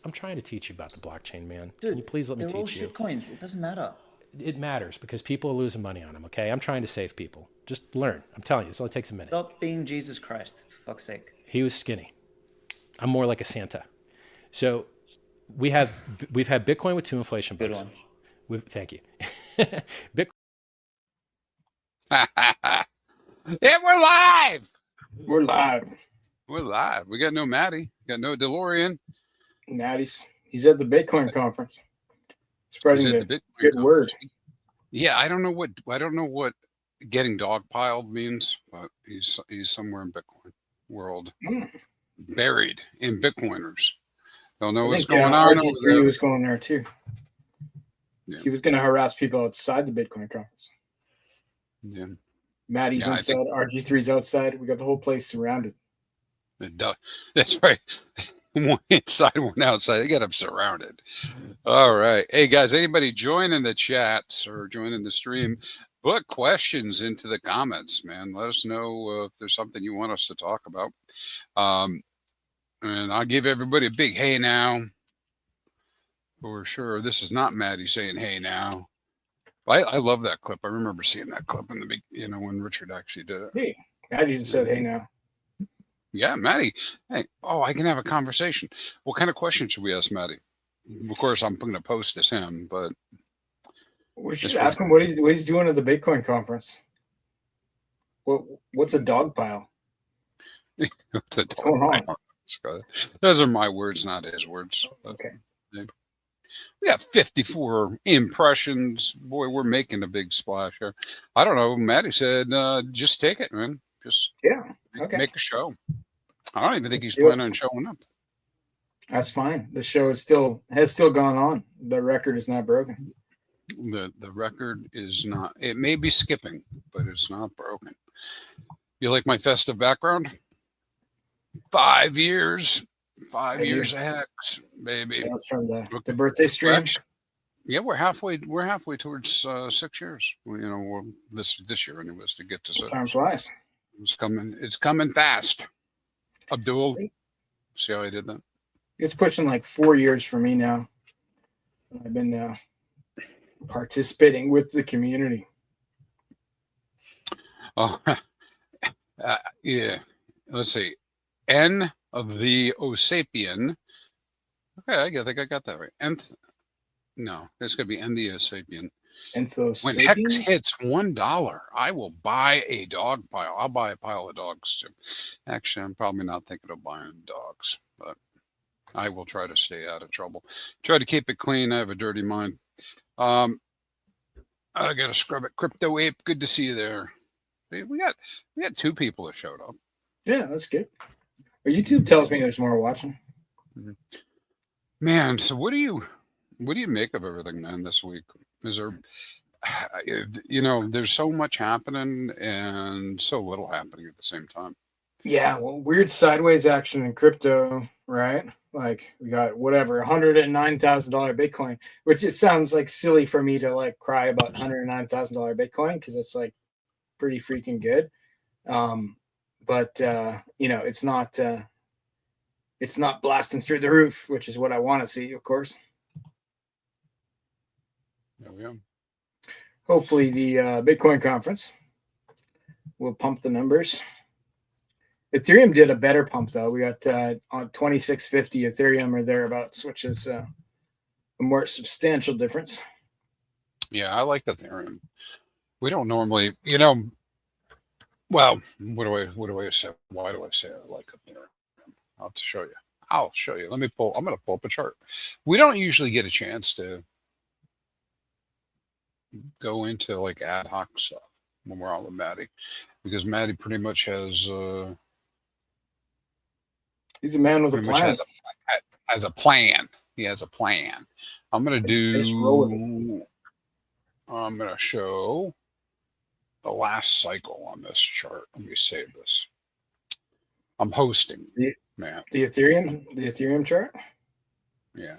I'm trying to teach you about the blockchain, man. Dude, Can you please let me they're all teach you? shit coins. It doesn't matter. It matters because people are losing money on them, okay? I'm trying to save people. Just learn. I'm telling you, this only takes a minute. Stop being Jesus Christ, for fuck's sake. He was skinny. I'm more like a Santa. So we've had Bitcoin with 2 inflation Good bugs. one. Thank you. Bitcoin. Yeah, we're live. We're live. We're live. We got no Maddie. Got no DeLorean. He's at the Bitcoin conference, spreading the Bitcoin good word. Yeah, I don't know what getting dogpiled means, but he's somewhere in Bitcoin world, buried in Bitcoiners. Don't know what's going on over there. RG3 was going there too. Yeah. He was going to harass people outside the Bitcoin conference. Yeah. Maddie's inside, RG3's outside. We got the whole place surrounded. That's right. One inside, one outside. They got them surrounded. All right. Hey, guys, anybody joining the chats or joining the stream, put questions into the comments, man. Let us know if there's something you want us to talk about. And I'll give everybody a big hey now. For sure. This is not Maddie saying hey now. I love that clip. I remember seeing that clip in the big, when Richard actually did it. Hey, Maddie just said hey now. Yeah, Maddie. Hey, I can have a conversation. What kind of question should we ask Maddie? Of course, I'm going to post as him, but we should ask him what he's doing at the Bitcoin conference. What's a dog pile? What's going on? Those are my words, not his words. Okay. We got 54 impressions. Boy, we're making a big splash here. I don't know. Maddie said, just take it, man. Just make a show. I don't even think he's planning on showing up. That's fine. The show has still gone on. The record is not broken. The record is not. It may be skipping, but it's not broken. You like my festive background? 5 years. 5 years of HEX, baby. That's from the birthday stream. Yeah, we're halfway towards 6 years. This year anyways to get to 6. Time flies. It's coming fast. Abdul, see how I did that? It's pushing like 4 years for me now. I've been participating with the community. Oh, yeah. Let's see. N of the Osapien. Okay, I think I got that right. No, it's going to be N the Osapien. When HEX hits $1, I will buy a dog pile. I'll buy a pile of dogs too. Actually, I'm probably not thinking of buying dogs, but I will try to stay out of trouble. Try to keep it clean. I have a dirty mind. I got to scrub it. Crypto Ape, good to see you there. We got 2 people that showed up. Yeah, that's good. YouTube tells me there's more watching. Man, so what do you make of everything, man, this week? Is there, there's so much happening and so little happening at the same time. Yeah, well, weird sideways action in crypto, right? Like we got whatever $109,000 Bitcoin, which it sounds like silly for me to like cry about $109,000 Bitcoin because it's like pretty freaking good. But it's not blasting through the roof, which is what I want to see, of course. There we go. Hopefully the Bitcoin conference will pump the numbers. Ethereum did a better pump though. We got on 2650 Ethereum or thereabouts, which is a more substantial difference. Yeah, I like Ethereum. We don't normally, well, what do I say? Why do I say I like Ethereum? I'll have to show you. I'll show you. I'm going to pull up a chart. We don't usually get a chance to go into like ad hoc stuff when we're on with Maddie, because Maddie pretty much has he's a man with a plan. Has a plan. He has a plan. I'm going to show the last cycle on this chart. Let me save this. I'm hosting, man. The Ethereum chart? Yeah.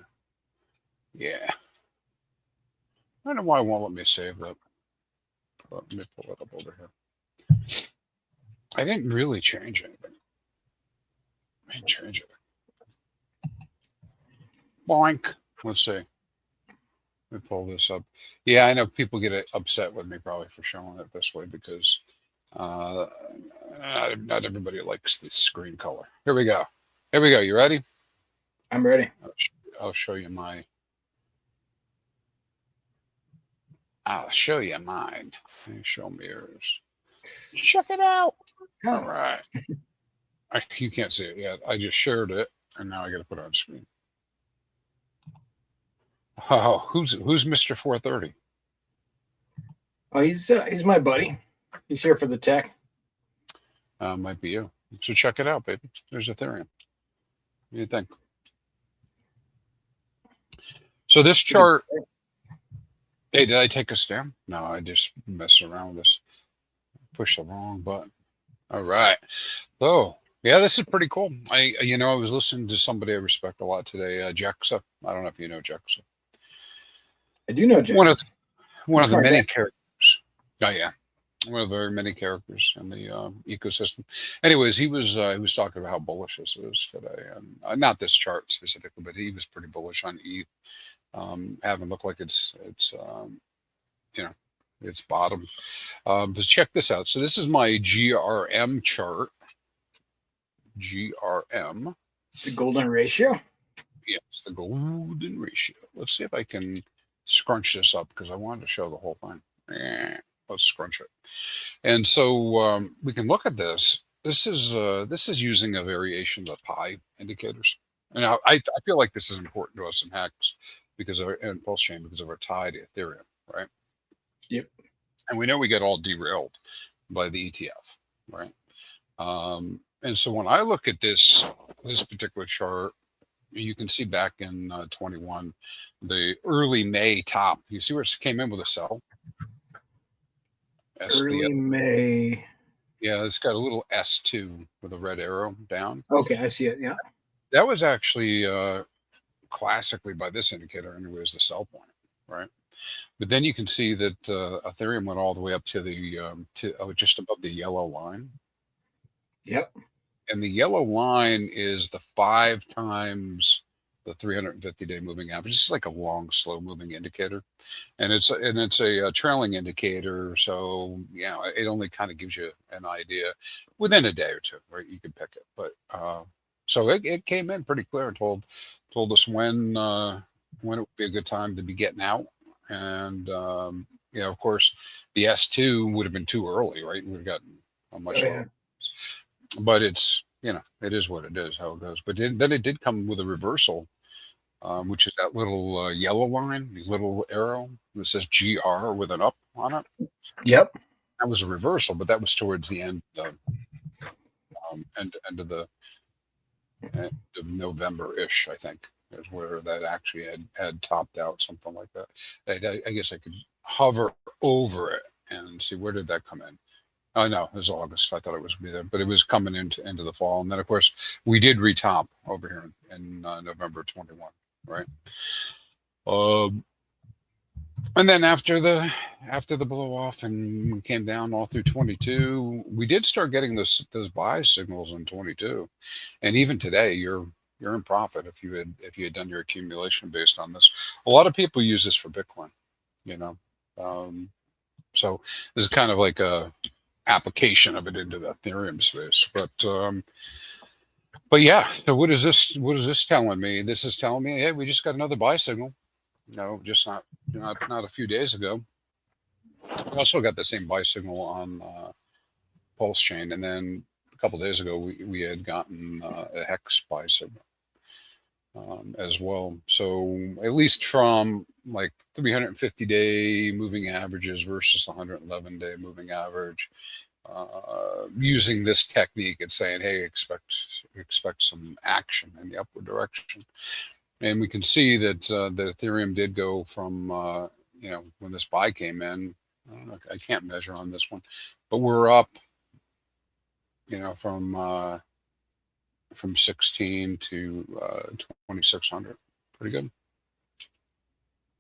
I don't know why it won't let me save that. Let me pull it up over here. I didn't really change anything. I didn't change it. Boink. Let's see. Let me pull this up. Yeah, I know people get upset with me probably for showing it this way because not everybody likes this screen color. Here we go. Here we go. You ready? I'm ready. I'll show you my. I'll show you mine. Show me yours. Check it out. All right. You can't see it yet. I just shared it, and now I got to put it on screen. Oh, who's Mr. 430? Oh, he's my buddy. He's here for the tech. Might be you. So check it out, baby. There's Ethereum. What do you think? So this chart. Hey, did I take us down? No, I just messed around with this. Push the wrong button. All right. So yeah, this is pretty cool. I was listening to somebody I respect a lot today, Jexa. I don't know if you know Jexa. I do know Jexa. One of the many characters. Oh yeah, one of the very many characters in the ecosystem. Anyways, he was talking about how bullish this is today, and not this chart specifically, but he was pretty bullish on ETH. Having looked like it's bottom. But check this out. So this is my GRM chart. GRM. The golden ratio? Yes, the golden ratio. Let's see if I can scrunch this up because I wanted to show the whole thing. Let's scrunch it. And so we can look at this. This is using a variation of the pi indicators. And I feel like this is important to us in HEX and PulseChain because of our tie to Ethereum, right? Yep. And we know we get all derailed by the ETF, right? And so when I look at this particular chart, you can see back in 21, the early May top. You see where it came in with a sell? Early May. Yeah, it's got a little S2 with a red arrow down. Okay, I see it. Yeah. That was actually classically by this indicator, anyways, the sell point, right? But then you can see that Ethereum went all the way up to the just above the yellow line. Yep. And the yellow line is the 5 times the 350-day moving average. It's like a long, slow moving indicator, and it's a trailing indicator. So it only kind of gives you an idea within a day or two, right? You can pick it, but so it came in pretty clear and told us when it would be a good time to be getting out. And of course, the S2 would have been too early, right? We've gotten a much lower. But it's it is what it is, how it goes. But then it did come with a reversal, which is that little yellow line, the little arrow that says GR with an up on it. Yep. That was a reversal, but that was towards the end of November-ish, I think, is where that actually had topped out, something like that. I guess I could hover over it and see where did that come in. Oh no, it was August. I thought it was be there, but it was coming into the fall, and then of course we did retop over here in November 21, right? And then after the blow off and we came down all through 22, we did start getting those buy signals in 22, and even today you're in profit if you had done your accumulation based on this. A lot of people use this for Bitcoin, so this is kind of like a application of it into the Ethereum space, but yeah. So what is this telling me? This is telling me, hey, we just got another buy signal. No, just not a few days ago. We also got the same buy signal on PulseChain, and then a couple of days ago we had gotten a HEX buy signal as well. So at least from like 350-day moving averages versus 111-day moving average, using this technique and saying, hey, expect some action in the upward direction. And we can see that the Ethereum did go from when this buy came in, I can't measure on this one, but we're up from 16 to 2600. Pretty good.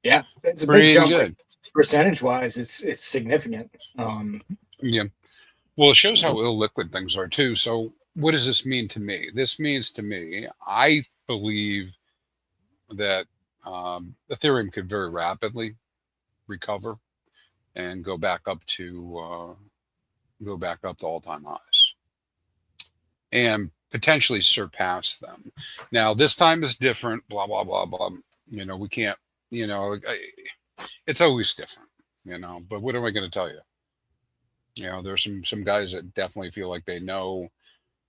Yeah, it's a Pretty big jump. good. Percentage wise, it's significant. Yeah. Well, it shows how illiquid things are too. So what does this mean to me? This means to me, I believe that Ethereum could very rapidly recover and go back up to all-time highs and potentially surpass them. Now this time is different. Blah blah blah blah. We can't. It's always different. But what am I going to tell you? There's some guys that definitely feel like they know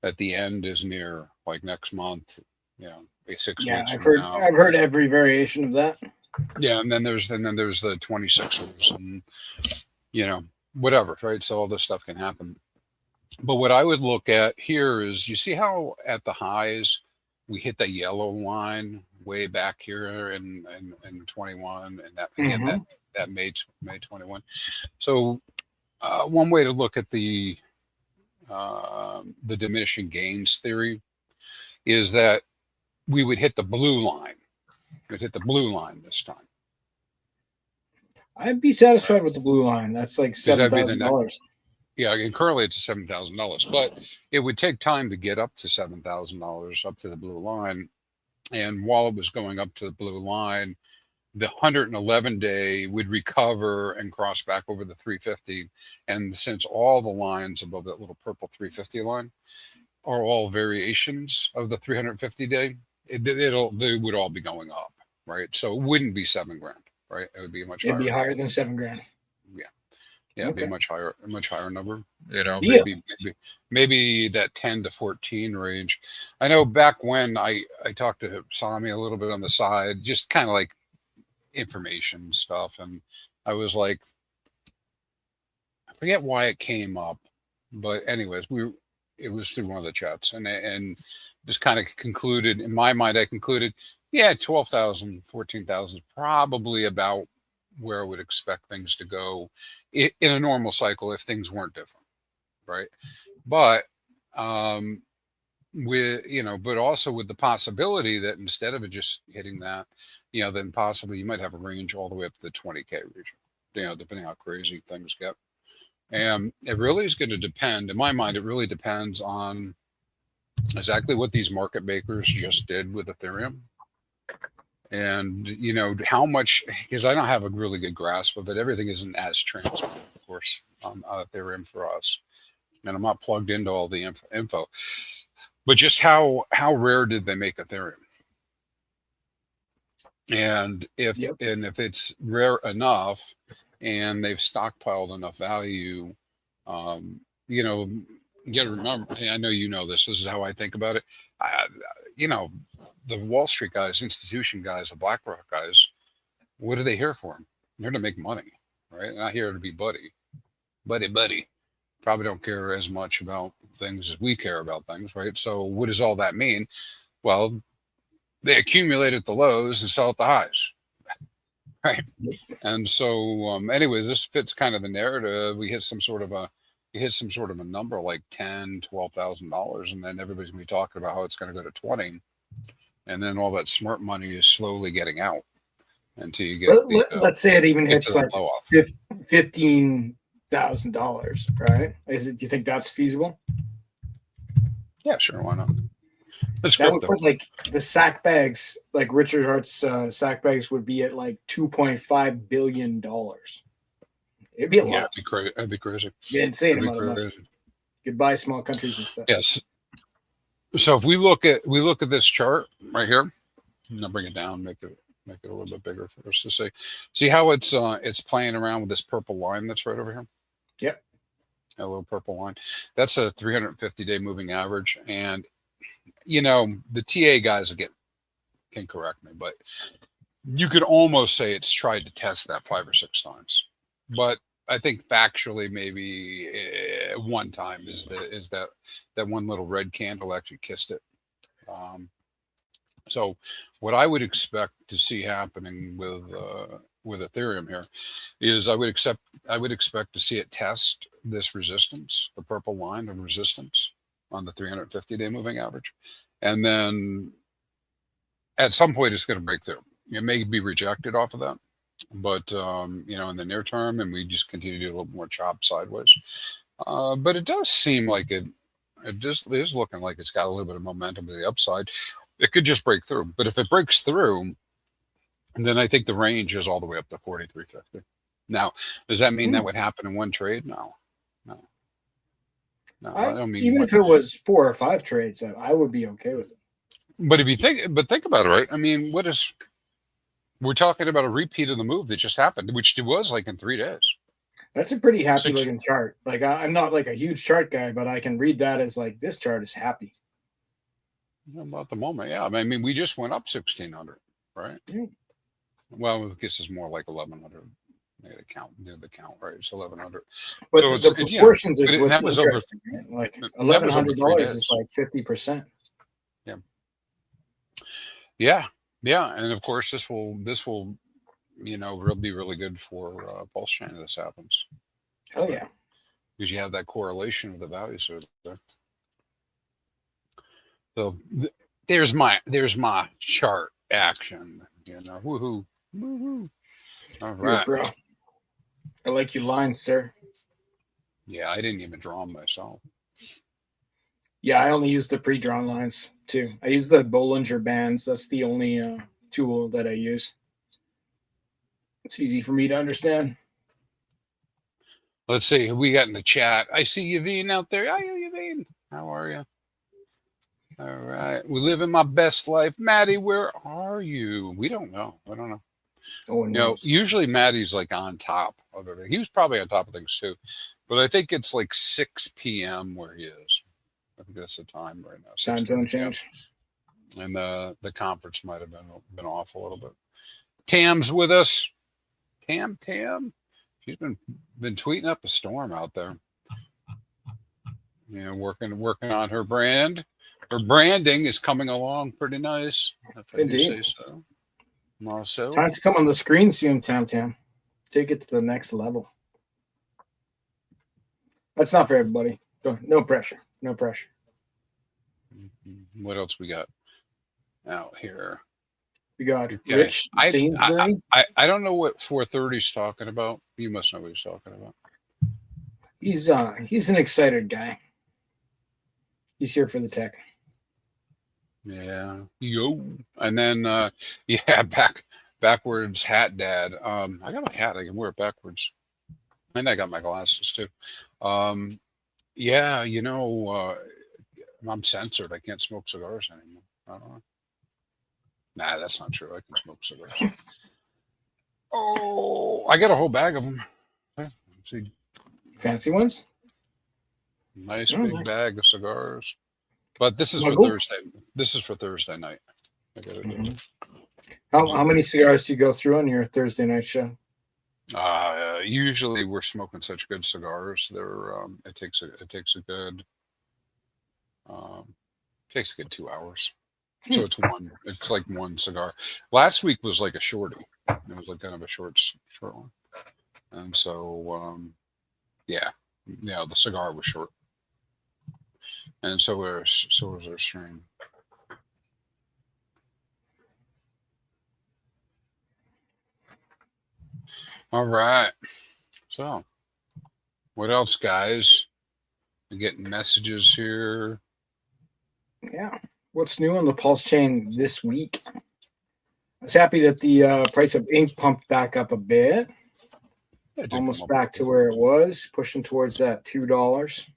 that the end is near, like next month. 6 Yeah, weeks I've from heard now. I've heard every variation of that. Yeah, and then there's the 26ers and whatever, right? So all this stuff can happen. But what I would look at here is, you see how at the highs we hit the yellow line way back here in 21, and that again that May 21. So one way to look at the diminishing gains theory is that we would hit the blue line. We'd hit the blue line this time. I'd be satisfied with the blue line. That's like $7,000. Yeah, and currently it's $7,000, but it would take time to get up to $7,000, up to the blue line. And while it was going up to the blue line, the 111-day would recover and cross back over the 350. And since all the lines above that little purple 350 line are all variations of the 350-day, they would all be going up, right? So it wouldn't be $7 grand, right? It would be much higher. It'd be higher than $7 grand. Yeah, it'd be a much higher number. Maybe that 10 to 14 range. I know back when I talked to Sami a little bit on the side, just kind of like information stuff, and I was like, I forget why it came up, but anyways, it was through one of the chats, and just kind of concluded in my mind. I concluded, yeah, 12,000, 14,000 is probably about where I would expect things to go in a normal cycle if things weren't different, right? But but also with the possibility that instead of it just hitting that, then possibly you might have a range all the way up to the 20K region, depending how crazy things get. And it really is going to depend, in my mind, it really depends on exactly what these market makers just did with Ethereum. And, how much, because I don't have a really good grasp of it. Everything isn't as transparent, of course, on Ethereum for us. And I'm not plugged into all the info. But just how rare did they make Ethereum? And if it's rare enough and they've stockpiled enough value, you got to remember, I know this is how I think about it. The Wall Street guys, institution guys, the BlackRock guys, what are they here for? They're here to make money, right? They're not here to be buddy. Probably don't care as much about things as we care about things, right? So what does all that mean? Well, they accumulate at the lows and sell at the highs, right? And so anyway, this fits kind of the narrative. We hit some sort of a number like $10,000, $12,000, and then everybody's gonna be talking about how it's going to go to 20. And then all that smart money is slowly getting out until you get. Let's say it even hits like $15,000, right? Do you think that's feasible? Yeah, sure. Why not? That would put like the sack bags, like Richard Hart's sack bags, would be at like $2.5 billion. It'd be a lot. Yeah, that'd be crazy. Yeah, insane amount of money. You could buy small countries and stuff. Yes. So if we look at this chart right here, I'll bring it down, make it a little bit bigger for us to see how it's playing around with this purple line that's right over here. Yep. A little purple line. That's a 350-day moving average. And the TA guys can correct me, but you could almost say it's tried to test that 5 or 6 times. But I think factually, maybe one time is that one little red candle actually kissed it. So what I would expect to see happening with Ethereum here is I would expect to see it test this resistance, the purple line of resistance on the 350-day moving average, and then at some point it's going to break through. It may be rejected off of that. But in the near term, and we just continue to do a little more chop sideways. But it does seem like it just is looking like it's got a little bit of momentum to the upside. It could just break through. But if it breaks through, And then I think the range is all the way up to 43.50. Now, does that mean that would happen in one trade? No. I don't mean even if it was 4 or 5 trades, I would be okay with it. But if you think about it, right? I mean, we're talking about a repeat of the move that just happened, which it was like in 3 days. That's a pretty happy looking chart. Like I'm not like a huge chart guy, but I can read that as like this chart is happy. About the moment, yeah. I mean, we just went up 1,600, right? Yeah. Well, I guess it's more like 1,100. Do the count, right? It's 1,100. But So the proportions is what's that was over, interesting. Like $1,100 is like 50%. Yeah, and of course this will be really good for PulseChain if this happens. Oh yeah, because you have that correlation with the values over there. So there's my chart action. Woohoo. All right, bro. I like your lines, sir. Yeah, I didn't even draw them myself. Yeah, I only use the pre-drawn lines too. I use the Bollinger Bands. That's the only tool that I use. It's easy for me to understand. Let's see who we got in the chat. I see Yaveen out there. Hi, Yaveen. How are you? All right. We live in my best life. Maddie, where are you? We don't know. I don't know. Oh, no. Usually Maddie's like on top of everything. He was probably on top of things too. But I think it's like 6 p.m. where he is. I think that's the time right now. Time zone change. And the conference might have been off a little bit. Tam's with us. Tam. She's been tweeting up a storm out there. Working on her brand. Her branding is coming along pretty nice. If I do say so. Also, time to come on the screen soon, Tam. Take it to the next level. That's not for everybody. No pressure. No pressure. What else we got out here? We got Rich Sainsbury. I don't know what 430 is talking about. You must know what he's talking about. He's an excited guy. He's here for the tech. Yeah. Yo. And then backwards hat dad. I got my hat. I can wear it backwards. And I got my glasses too. I'm censored. I can't smoke cigars anymore. I don't know. Nah, that's not true. I can smoke cigars. Oh, I got a whole bag of them. Let's see. Fancy ones? Nice big bag of cigars. But this is for Thursday. This is for Thursday night. I got it. How many cigars do you go through on your Thursday night show? Usually we're smoking such good cigars. It takes a good 2 hours. So it's like one cigar. Last week was like a shorty. It was like kind of a short one. And so the cigar was short. And so was our stream. All right. So what else, guys? We're getting messages here. Yeah. What's new on the PulseChain this week? I was happy that the price of ink pumped back up a bit. Almost back to where it was, pushing towards that $2.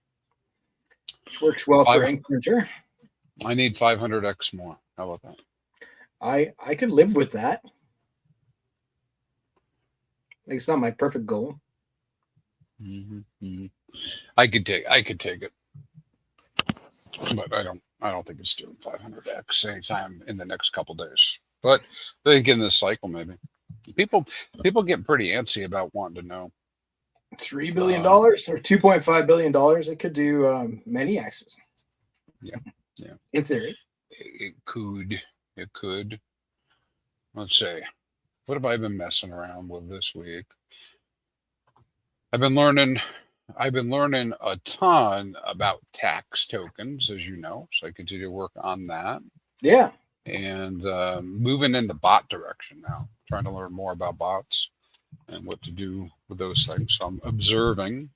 Which works well for ink printer. I need 500x more. How about that? I could live with that. Like, it's not my perfect goal. Mm-hmm. I could take it, but I don't think it's doing 500x anytime in the next couple days. But I think in this cycle, maybe people get pretty antsy about wanting to know. $3 billion or $2.5 billion. It could do many X's. Yeah. In theory, it could. Let's see. What have I been messing around with this week? I've been learning a ton about tax tokens, as you know. So I continue to work on that. Yeah. And moving in the bot direction now, trying to learn more about bots and what to do with those things. So I'm observing.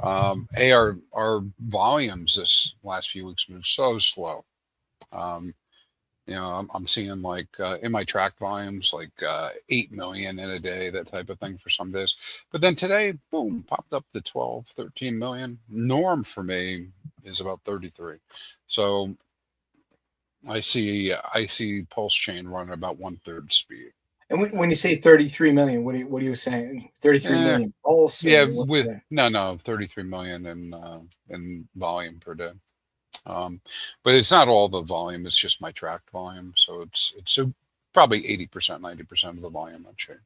Our volumes this last few weeks moved so slow. You know, I'm seeing like in my track volumes, like 8 million in a day, that type of thing for some days. But then today, boom, popped up to 12, 13 million. Norm for me is about 33. So I see PulseChain running about 1/3 speed. And when you say 33 million, what are you saying? 33 million pulse? Yeah, Or with no 33 million in volume per day. But it's not all the volume; it's just my tracked volume. So it's probably 80%, 90% of the volume on chain.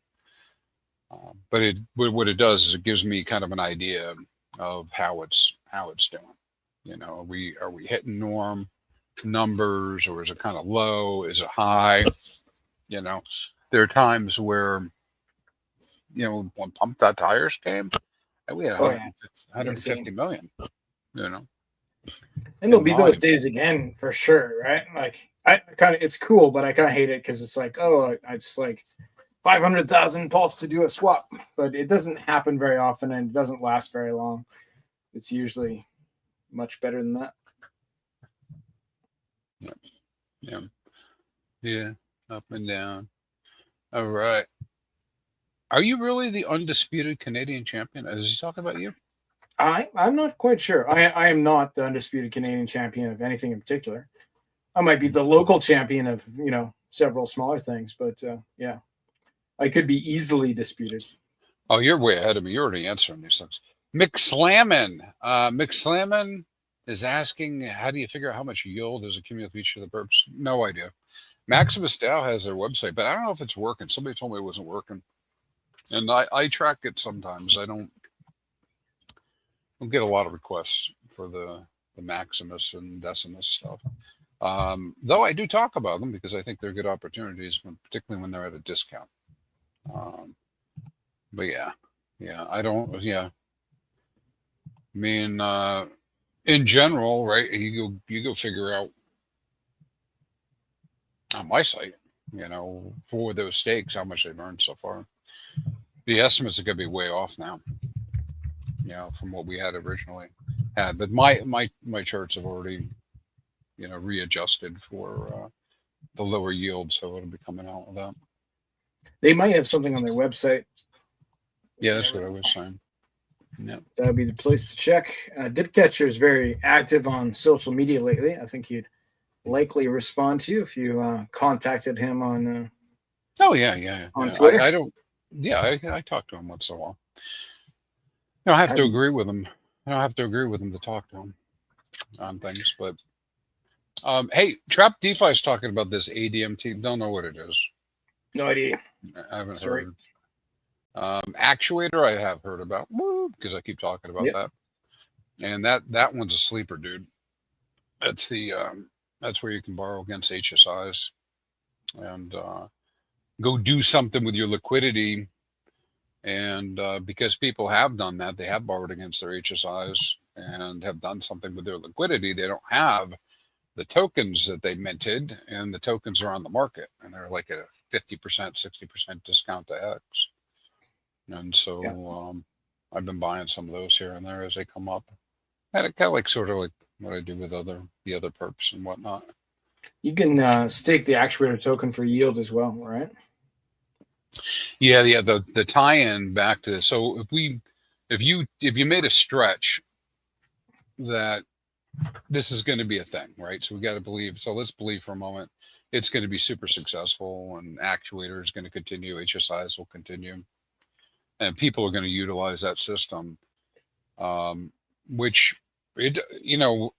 But what it does is it gives me kind of an idea of how it's doing. You know, are we hitting norm numbers, or is it kind of low? Is it high? You know, there are times where, you know, when Pump That Tires came, we had 150 million. You know. And there'll be those days again for sure, right? Like I kind of, it's cool, but I kind of hate it because it's like, oh, it's like 500,000 pulse to do a swap, but it doesn't happen very often and it doesn't last very long. It's usually much better than that. Yeah, up and down. All right. Are you really the undisputed Canadian champion? Is he talking about you? I'm not quite sure. I am not the undisputed Canadian champion of anything in particular. I might be the local champion of, you know, several smaller things, but yeah, I could be easily disputed. Oh, you're way ahead of me. You're already answering these things. McSlammin is asking, how do you figure out how much yield is a cumulative each of the burps? No idea. Maximus DAO has their website, but I don't know if it's working. Somebody told me it wasn't working. And I track it sometimes. I don't get a lot of requests for the Maximus and Decimus stuff. Though I do talk about them because I think they're good opportunities, particularly when they're at a discount. But yeah, I don't. Yeah, I mean, in general, right? You go figure out on my site, you know, for those stakes, how much they've earned so far. The estimates are going to be way off now, you know, from what we had originally had. But my charts have already, you know, readjusted for the lower yield, so it'll be coming out with that. They might have something on their website. Yeah, that's what I was saying. Yeah, that would be the place to check. Dipcatcher is very active on social media lately. I think he'd likely respond to you if you contacted him on. Oh yeah. On Twitter. I don't. Yeah, I talk to him once in a while. I don't have to agree with him. I don't have to agree with him to talk to him on things. But hey, Trap DeFi is talking about this ADMT. Don't know what it is. No idea. I haven't heard. Actuator I have heard about because I keep talking about that. And that one's a sleeper, dude. That's the that's where you can borrow against HSIs and go do something with your liquidity. And because people have done that, they have borrowed against their HSIs and have done something with their liquidity. They don't have the tokens that they minted, and the tokens are on the market, and they're like at a 50%, 60% discount to X. And so I've been buying some of those here and there as they come up. And it kind of like sort of like what I do with the other perps and whatnot. You can stake the Actuator token for yield as well, right? Yeah. The tie-in back to this. So if you made a stretch that this is going to be a thing, right? So we got to believe. So let's believe for a moment it's going to be super successful, and Actuator is going to continue. HSIs will continue, and people are going to utilize that system, which at 100x,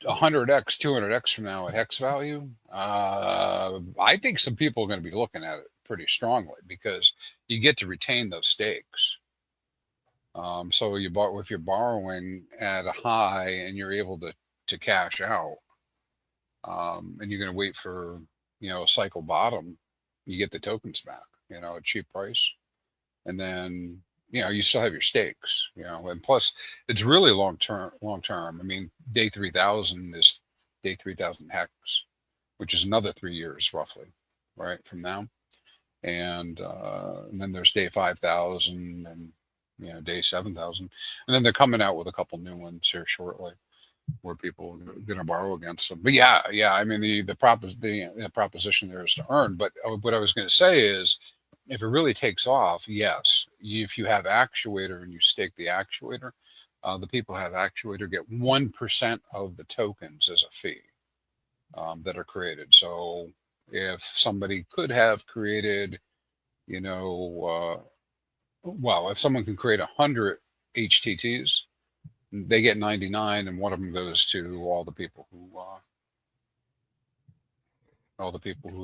200x from now at hex value, I think some people are going to be looking at it pretty strongly because you get to retain those stakes. So if you're borrowing at a high and you're able to cash out, and you're going to wait for a cycle bottom, you get the tokens back, at a cheap price, and then you still have your stakes, and plus it's really long term. I mean, day 3000 is day 3000 hex, which is another 3 years roughly, right from now, and then there's day 5000 and day 7000, and then they're coming out with a couple new ones here shortly. where people are going to borrow against them. But yeah, I mean, the proposition there is to earn. But what I was going to say is, if it really takes off, yes, if you have Actuator and you stake the Actuator, the people who have Actuator get 1% of the tokens as a fee that are created. So if somebody could have created, you know, well, if someone can create 100 HTTs, they get 99, and one of them goes to all the people who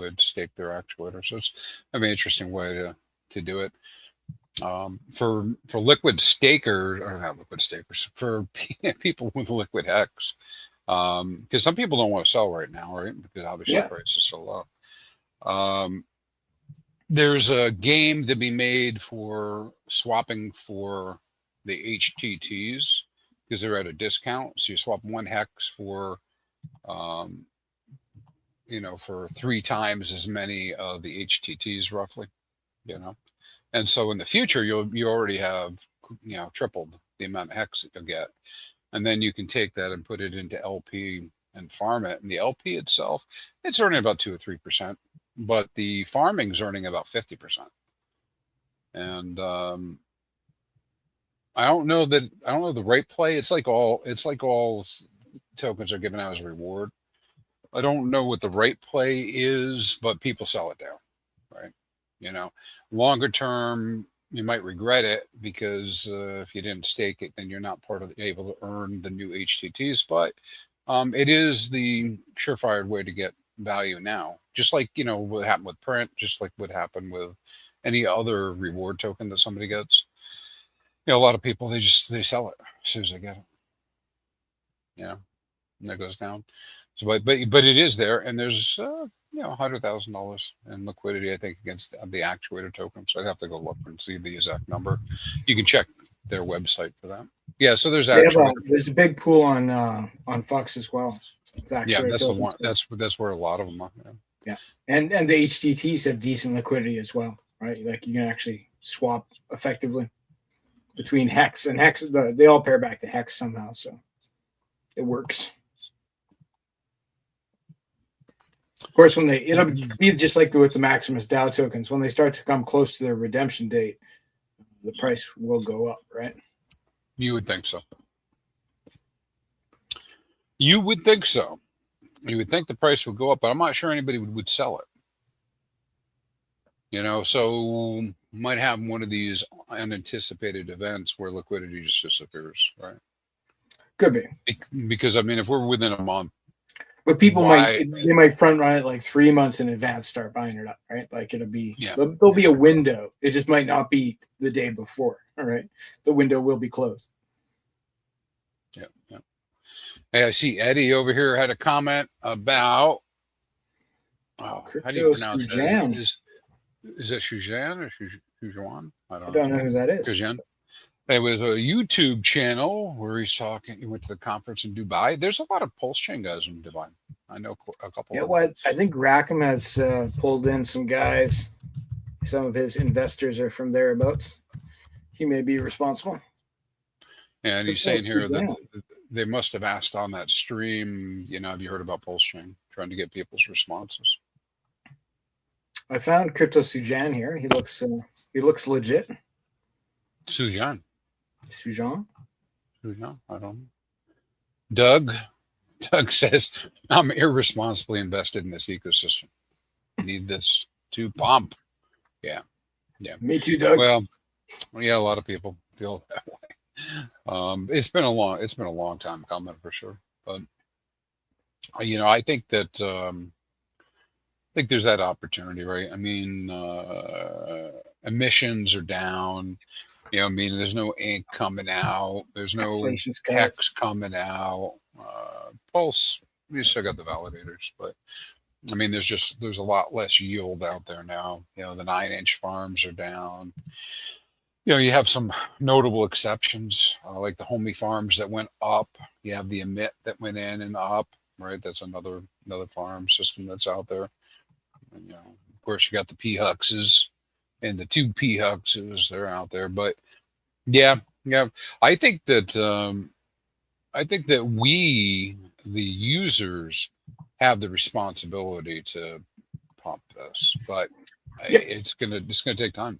had staked their Actuator. So it's an interesting way to do it. For liquid stakers, or not liquid stakers, for people with liquid HEX, because some people don't want to sell right now, right? Because obviously the price is so low. There's a game to be made for swapping for the HTTs because they're at a discount. So you swap 1 HEX for, for 3 times as many of the HTTs roughly, And so in the future, you already have, tripled the amount of HEX that you'll get. And then you can take that and put it into LP and farm it. And the LP itself, it's earning about 2 or 3%, but the farming is earning about 50%. And I don't know the right play. It's like all tokens are given out as a reward. I don't know what the right play is, but people sell it down, right? Longer term, you might regret it because if you didn't stake it, then you're not able to earn the new HTTs. But it is the surefire way to get value now. Just like what happened with print, just like what happened with any other reward token that somebody gets. A lot of people they sell it as soon as they get it. And that goes down. So, but it is there, and there's $100,000 in liquidity, I think, against the Actuator token. So I'd have to go look and see the exact number. You can check their website for that. Yeah, so there's there's a big pool on Fox as well. Yeah, that's the one. That's where a lot of them are. Yeah, and the HTTs have decent liquidity as well, right? Like you can actually swap effectively between HEX and HEX. They all pair back to HEX somehow, so it works. Of course, it'll be just like with the Maximus DAO tokens. When they start to come close to their redemption date, the price will go up, right? You would think so. You would think so. You would think the price would go up, but I'm not sure anybody would sell it. So might have one of these unanticipated events where liquidity just disappears, right? Could be. Because if we're within a month, but people might front run it like 3 months in advance, start buying it up, right? Like there'll be a window. It just might not be the day before. All right, the window will be closed. Yeah. Hey, I see Eddie over here had a comment about how do you pronounce that? Is that Shujan or Shujuan? I don't know who that is. Shujan. It was a YouTube channel where he's talking. He went to the conference in Dubai. There's a lot of PulseChain guys in Dubai. I know a couple. Yeah, well, I think Rackham has pulled in some guys. Some of his investors are from thereabouts. He may be responsible. Yeah, and he's saying here that they must have asked on that stream, have you heard about PulseChain? Trying to get people's responses. I found Crypto Sujan here. He looks legit. Sujan. I don't know. Doug says, I'm irresponsibly invested in this ecosystem. Need this to pump. Yeah. Me too, Doug. Well, yeah, a lot of people feel that way. It's been a long time coming for sure. But I think that there's that opportunity, right? Emissions are down. There's no ink coming out. There's no HEX coming out. Pulse, we still got the validators, but there's a lot less yield out there now. The 9-inch farms are down. You have some notable exceptions, like the Homey farms that went up. You have the Emit that went in and up, right? That's another farm system that's out there. And, of course, you got the P-Huxes and the 2 P-Huxes. They're out there. But, yeah. I think that I think that we, the users, have the responsibility to pump this, but Yeah. it's gonna take time.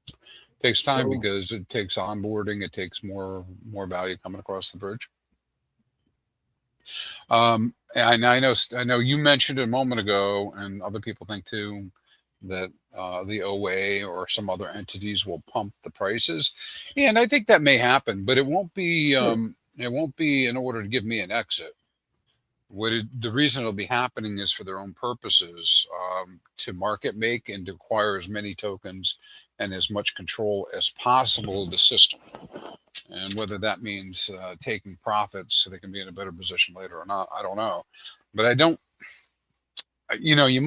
It takes time So- because it takes onboarding. It takes more value coming across the bridge. And I know you mentioned a moment ago, and other people think too, that the OA or some other entities will pump the prices, and I think that may happen, but it won't be. It won't be in order to give me an exit. The reason it'll be happening is for their own purposes, to market make and to acquire as many tokens and as much control as possible of the system. And whether that means taking profits so they can be in a better position later or not, I don't know. But I don't. You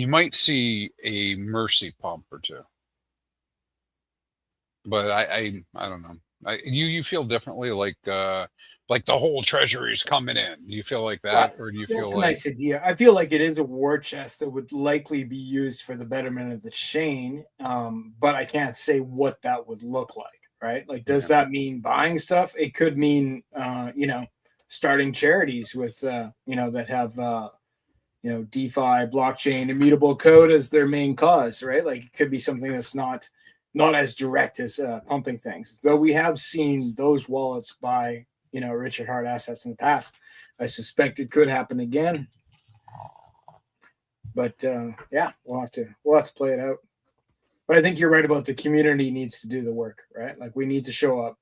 might see a mercy pump or two, but I don't know. You feel differently, like the whole treasury is coming in. Do you feel like that, or do you feel That's a like nice idea. I feel like it is a war chest that would likely be used for the betterment of the chain, but I can't say what that would look like, right? Like, does that mean buying stuff? It could mean, starting charities with, that have, DeFi, blockchain, immutable code as their main cause, right? Like, it could be something that's not as direct as pumping things. Though we have seen those wallets buy, Richard Hart assets in the past. I suspect it could happen again. But yeah, we'll have to play it out. But I think you're right about the community needs to do the work, right? Like, we need to show up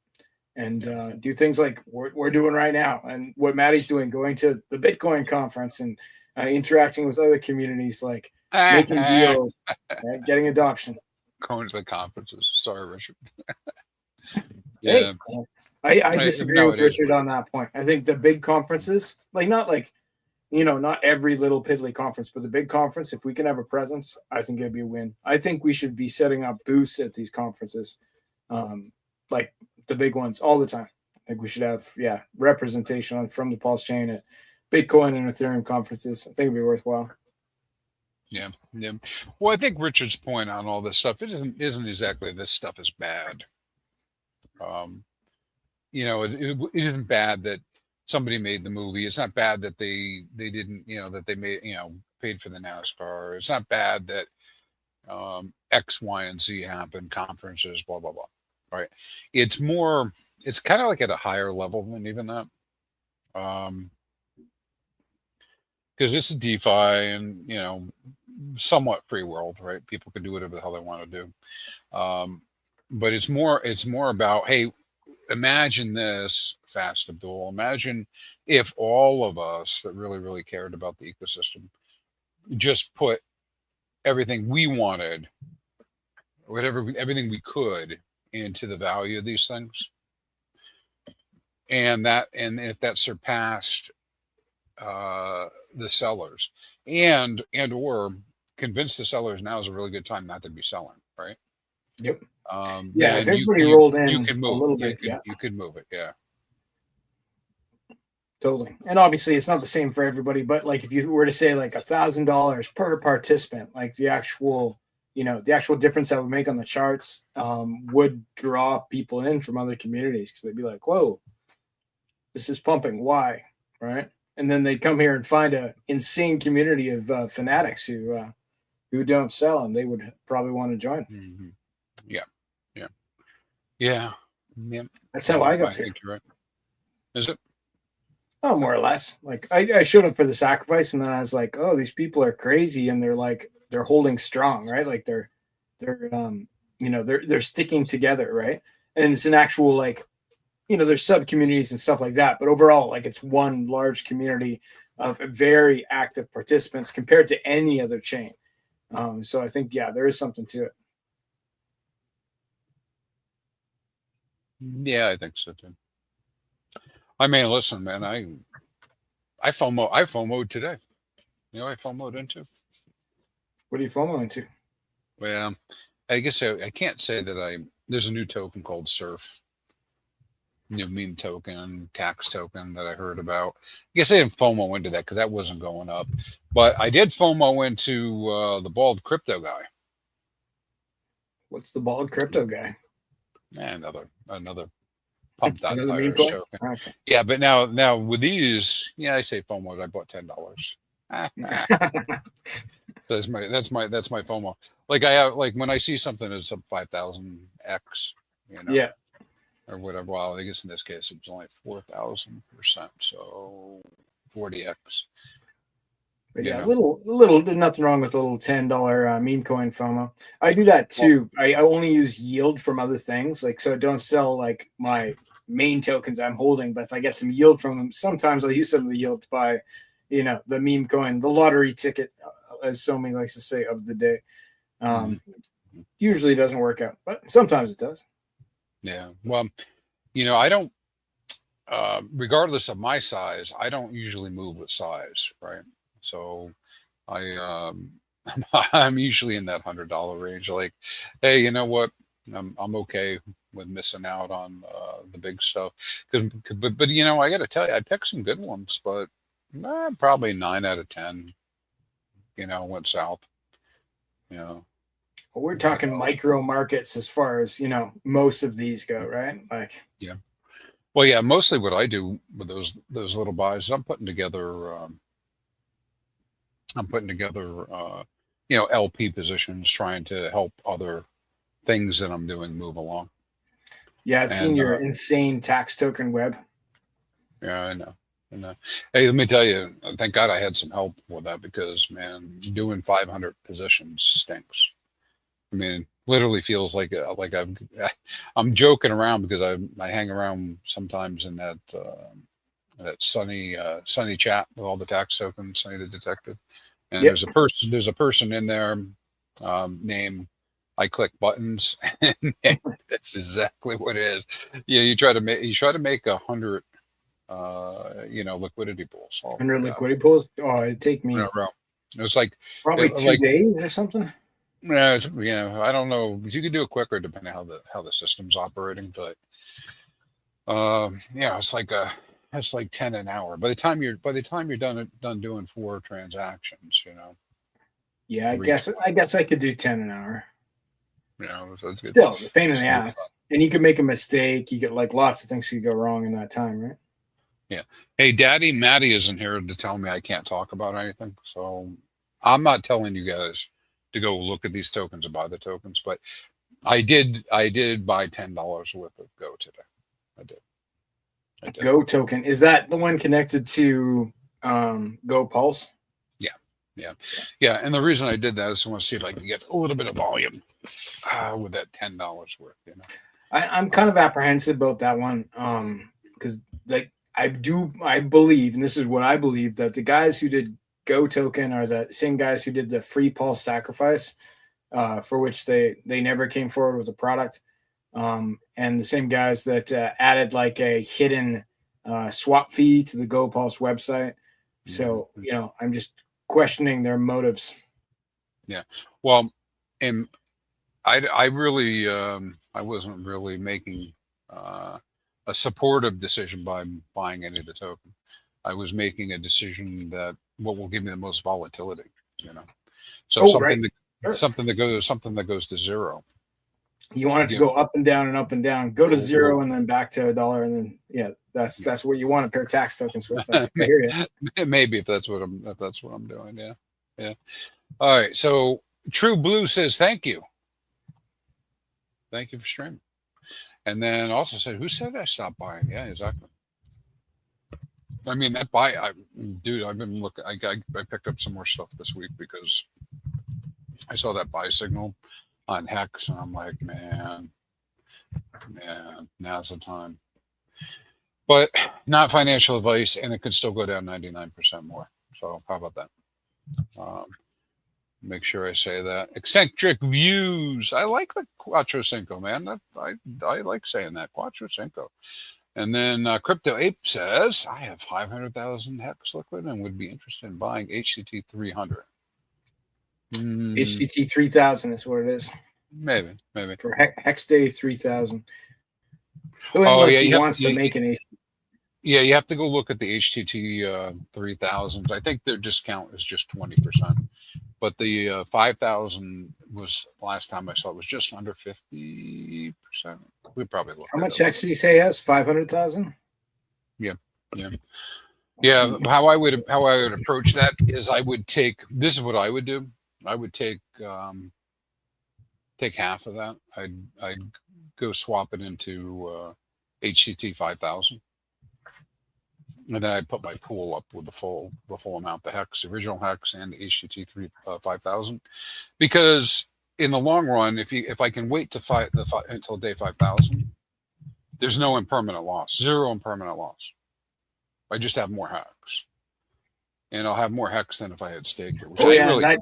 and do things like we're doing right now, and what Maddie's doing, going to the Bitcoin conference and interacting with other communities, like making deals, right? Getting adoption. going to the conferences? Sorry, Richard. Yeah. Hey, I disagree with Richard on that point. I think the big conferences, like not every little piddly conference, but the big conference, if we can have a presence, I think it'd be a win. I think we should be setting up booths at these conferences, like the big ones all the time. I think we should have, representation from the PulseChain at Bitcoin and Ethereum conferences. I think it'd be worthwhile. Yeah. Well, I think Richard's point on all this stuff, it isn't exactly this stuff is bad. It isn't bad that somebody made the movie. It's not bad that they didn't, that they made, paid for the NASCAR. It's not bad that X, Y, and Z happened, conferences, blah, blah, blah. Right. It's kind of like at a higher level than even that. Because this is DeFi and, somewhat free world, right? People can do whatever the hell they want to do. But it's more about, hey, imagine this, Fast Abdul. Imagine if all of us that really, really cared about the ecosystem just put everything we wanted, everything we could into the value of these things. And if that surpassed the sellers and or convince the sellers now is a really good time not to be selling, right? Yep. If everybody rolled in you can move a little bit. You could move it. Yeah. Totally. And obviously it's not the same for everybody, but like if you were to say like $1,000 per participant, like the actual difference that would make on the charts would draw people in from other communities, because they'd be like, whoa, this is pumping. Why? Right. And then they'd come here and find an insane community of fanatics who don't sell, and they would probably want to join. Mm-hmm. Yeah. That's how I got here. I think you're right. Is it? Oh, more or less. Like I showed up for the sacrifice, and then I was like, oh, these people are crazy, and they're holding strong, right? Like they're sticking together, right? And it's an actual there's sub communities and stuff like that, but overall, like it's one large community of very active participants compared to any other chain. So I think there is something to it. Yeah, I think so too. I mean, listen, man, I FOMO'd today. I FOMO'd into. What are you FOMO into? Well, I guess I can't say that there's a new token called Surf. Meme token, tax token that I heard about. I guess I didn't FOMO into that because that wasn't going up. But I did FOMO into the bald crypto guy. What's the bald crypto guy? Another pump that Another meme tires coin? token. Okay. Yeah, but now with these, yeah, I say FOMO. I bought $10. That's my FOMO. Like I have, like when I see something that's up 5,000x, Yeah. or whatever. Well, I guess in this case it was only 4,000%, so 40x. But yeah, little, there's nothing wrong with a little $10 meme coin FOMO. I do that too. I only use yield from other things, like so I don't sell like my main tokens I'm holding, but if I get some yield from them, sometimes I'll use some of the yield to buy, the meme coin, the lottery ticket, as Somi likes to say, of the day. Usually it doesn't work out, but sometimes it does. Yeah. Well, I don't, regardless of my size, I don't usually move with size, right? So I'm usually in that $100 range. Like, hey, you know what? I'm okay with missing out on the big stuff. But I got to tell you, I picked some good ones, but probably 9 out of 10, went south. Well, we're talking micro markets as far as most of these go, right? Like, yeah. Well, yeah. Mostly what I do with those little buys, I'm putting together. LP positions, trying to help other things that I'm doing move along. Yeah, I've seen your insane tax token web. Yeah, I know. Hey, let me tell you, thank God I had some help with that, because man, doing 500 positions stinks. I mean, literally feels like I'm joking around, because I hang around sometimes in that sunny chat with all the tax tokens, Sunny the Detective. And Yep. there's a person in there named I click buttons, and that's exactly what it is. Yeah, you try to make 100 liquidity pools. 100 liquidity pools. Oh, it'd take me it's like probably 2 days or something. Yeah, I don't know. You could do it quicker depending on how the system's operating, but it's like 10 an hour. By the time you're done doing 4 transactions, Yeah, I guess I could do 10 an hour. So it's good. Still, it's a pain in the ass. And you could make a mistake. You get like lots of things could go wrong in that time, right? Yeah. Hey, Daddy Maddie isn't here to tell me I can't talk about anything. So I'm not telling you guys to go look at these tokens and buy the tokens, but I did buy $10 worth of Go today. I did. Go token. Is that the one connected to Go Pulse? Yeah. And the reason I did that is I want to see if I can get a little bit of volume with that $10 worth. I'm kind of apprehensive about that one because I believe, and this is what I believe, that the guys who did Go token are the same guys who did the free Pulse sacrifice, for which they never came forward with a product, and the same guys that added like a hidden swap fee to the Go Pulse website. So I'm just questioning their motives. Yeah, well, and I really I wasn't really making a supportive decision by buying any of the token. I was making a decision that what will give me the most volatility, So something that goes to zero. You want it to go up and down and up and down, go to zero and then back to $1, and then that's what you want to pair tax tokens with. I hear you. Maybe if that's what I'm doing. Yeah. All right. So True Blue says thank you. Thank you for streaming. And then also said, who said I stopped buying? Yeah, exactly. I mean, that buy, I've been looking. I picked up some more stuff this week because I saw that buy signal on HEX, and I'm like, man, now's the time. But not financial advice, and it could still go down 99% more. So how about that? Make sure I say that. Eccentric views. I like the Quattro Cinco, man. I like saying that, Quattro Cinco. And then Crypto Ape says, I have 500,000 HEX liquid and would be interested in buying HTT 300. HTT 3000 is what it is. Maybe. For HEX Day 3000. He wants to make an HTT. Yeah, you have to go look at the HTT 3000s. I think their discount is just 20%. But the 5,000 was, last time I saw it, was just under 50%. we probably look. How much hex do you say he has? 500,000. Yeah. How I would approach that is I would take. This is what I would do. I would take half of that. I'd go swap it into HCT 5,000. And then I put my pool up with the full amount, the hex, the original hex, and the HTT 5,000, because in the long run, if I can wait to until day 5,000, there's no impermanent loss, zero impermanent loss. I just have more hex, and I'll have more hex than if I had staked it.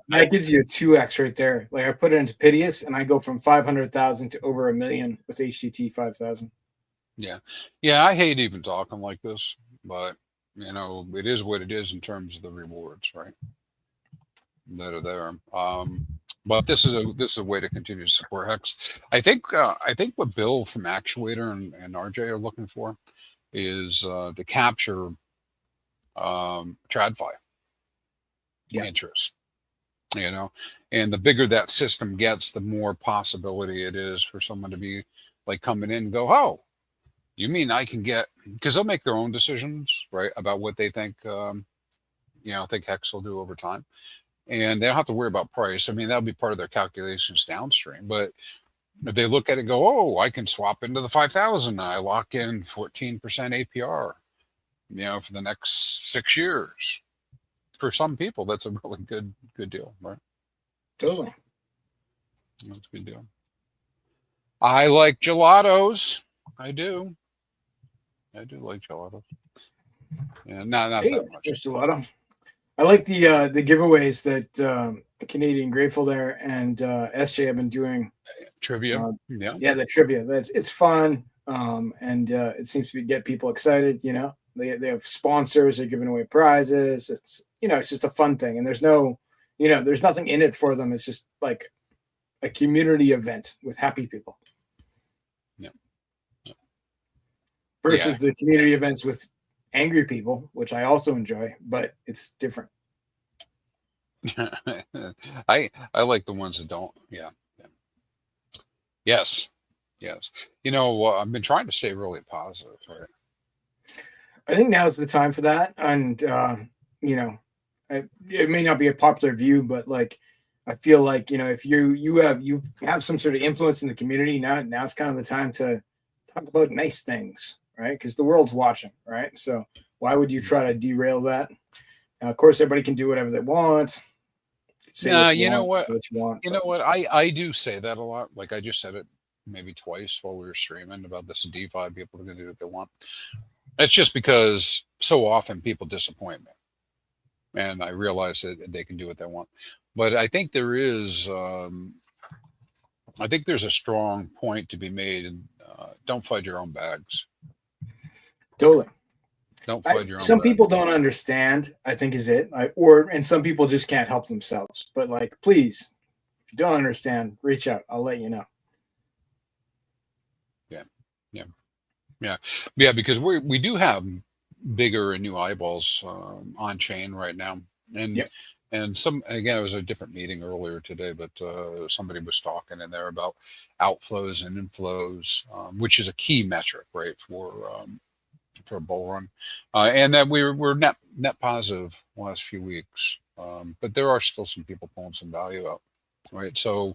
That gives you a 2x right there. Like I put it into Pitius, and I go from 500,000 to over $1 million with HTT 5,000. Yeah. I hate even talking like this. But it is what it is in terms of the rewards, right? That are there. But this is a way to continue to support hex. I think what Bill from Actuator and RJ are looking for is to capture TradFi interest. And the bigger that system gets, the more possibility it is for someone to be like coming in and go, oh, you mean I can get, because they'll make their own decisions, right, about what they think, think hex will do over time, and they don't have to worry about price. I mean, that'll be part of their calculations downstream. But if they look at it and go, oh, I can swap into the 5,000, and I lock in 14% APR, for the next 6 years. For some people, that's a really good deal, right? Totally, that's a good deal. I like gelatos. I do like gelato. Yeah, not that much. Just gelato. I like the giveaways that the Canadian Grateful there and SJ have been doing. Trivia. The trivia. It's fun. And it seems to get people excited. They have sponsors. They're giving away prizes. It's it's just a fun thing. And there's no, there's nothing in it for them. It's just like a community event with happy people. Versus the community events with angry people, which I also enjoy, but it's different. I like the ones that don't. Yeah. Yes. I've been trying to stay really positive. Right? I think now is the time for that, and it may not be a popular view, but like I feel like if you have some sort of influence in the community, now's kind of the time to talk about nice things. Right, because the world's watching, right? So why would you try to derail that? Now, of course, everybody can do whatever they want. You know what? I do say that a lot. Like I just said it maybe twice while we were streaming about this DeFi. People are going to do what they want. It's just because so often people disappoint me, and I realize that they can do what they want. But I think there is, there's a strong point to be made. Don't flood your own bags. Totally. Don't flood your own. Some people don't understand, I think is it. And some people just can't help themselves. But like, please, if you don't understand, reach out. I'll let you know. Yeah. Because we do have bigger and new eyeballs on chain right now, and some, again, it was a different meeting earlier today, but somebody was talking in there about outflows and inflows, which is a key metric, right, for a bull run, and that we're net positive the last few weeks, but there are still some people pulling some value out, right? So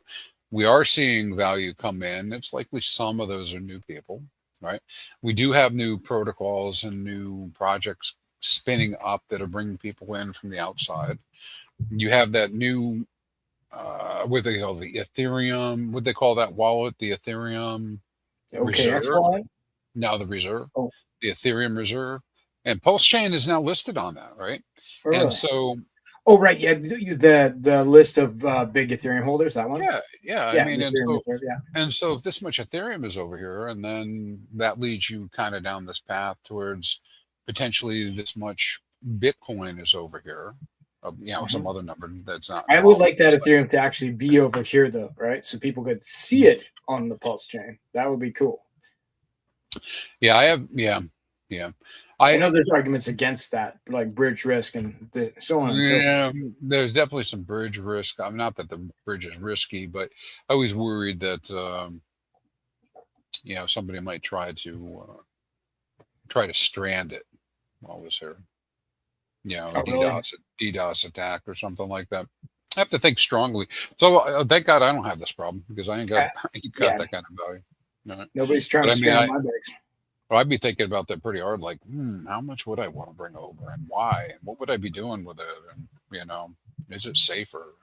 we are seeing value come in. It's likely some of those are new people, right? We do have new protocols and new projects spinning up that are bringing people in from the outside. You have that new, what they call the Ethereum, what they call that wallet, the Ethereum Reserve. Wallet? Now the Reserve, the Ethereum Reserve, and PulseChain is now listed on that, right? Really? And so, right, yeah, the list of big Ethereum holders, that one. Yeah. I mean, and so if this much Ethereum is over here, and then that leads you kind of down this path towards potentially this much Bitcoin is over here. Some other number that's not. I would like that Ethereum to actually be over here, though, right? So people could see it on the PulseChain. That would be cool. Yeah, I have. I know there's arguments against that, like bridge risk and so on. Yeah, there's definitely some bridge risk. I'm not that the bridge is risky, but I was worried that somebody might try to strand it while it was here. Oh, really? DDoS attack or something like that. I have to think strongly. So thank God I don't have this problem because I ain't got Yeah. that kind of value. No. Nobody's trying But to I mean, strand my bags. I'd be thinking about that pretty hard. Like, how much would I want to bring over, and why, and what would I be doing with it, and is it safer?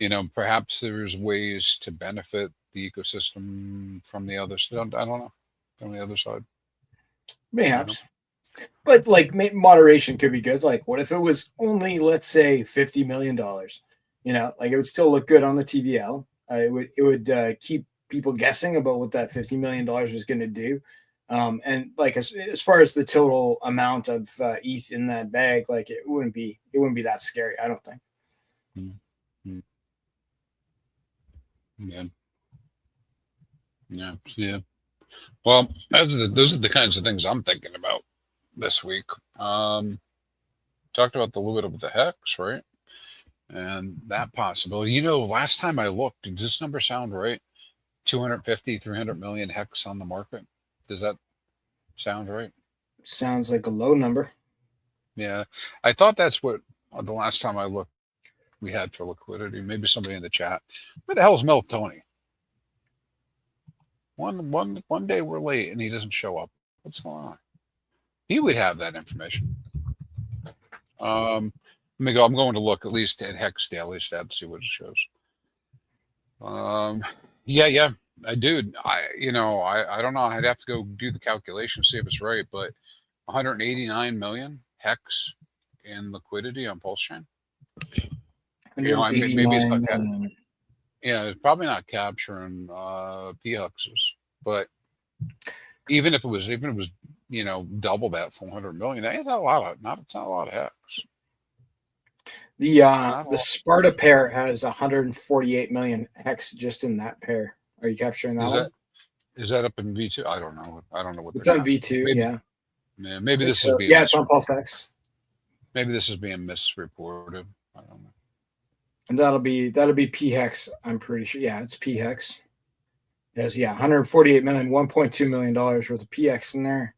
And perhaps there's ways to benefit the ecosystem from the other side. I don't know, from the other side. Mayhaps. But like moderation could be good. Like, what if it was only, let's say, $50 million? Like it would still look good on the TVL. It would keep people guessing about what that $50 million was going to do. And like as far as the total amount of ETH in that bag, like it wouldn't be that scary. I don't think. Mm-hmm. Yeah. Well, those are the kinds of things I'm thinking about this week. Talked about a little bit of the HEX, right? And that possibility. Last time I looked, does this number sound right? 250, 300 million HEX on the market. Does that sound right? Sounds like a low number. Yeah. I thought that's what the last time I looked we had for liquidity. Maybe somebody in the chat. Where the hell's Mel Tony? One day we're late and he doesn't show up. What's going on? He would have that information. Let me go. I'm going to look at least at HEX Daily Stat to see what it shows. Yeah, I do. I don't know. I'd have to go do the calculation, see if it's right, but 189 million HEX in liquidity on PulseChain. Maybe it's not that. Yeah, it's probably not capturing PHUXs, but even if it was double that 400 million, that ain't not a lot of HEX. The Sparta pair has 148 million HEX just in that pair. Are you capturing that one? Is that up in V2? I don't know. What it's on V2. Maybe, yeah. Maybe this is being it's on PulseX. Maybe this is being misreported. I don't know. And that'll be PHEX. I'm pretty sure. Yeah, it's PHEX. Yes, 148 million, $1.2 million worth of PX in there.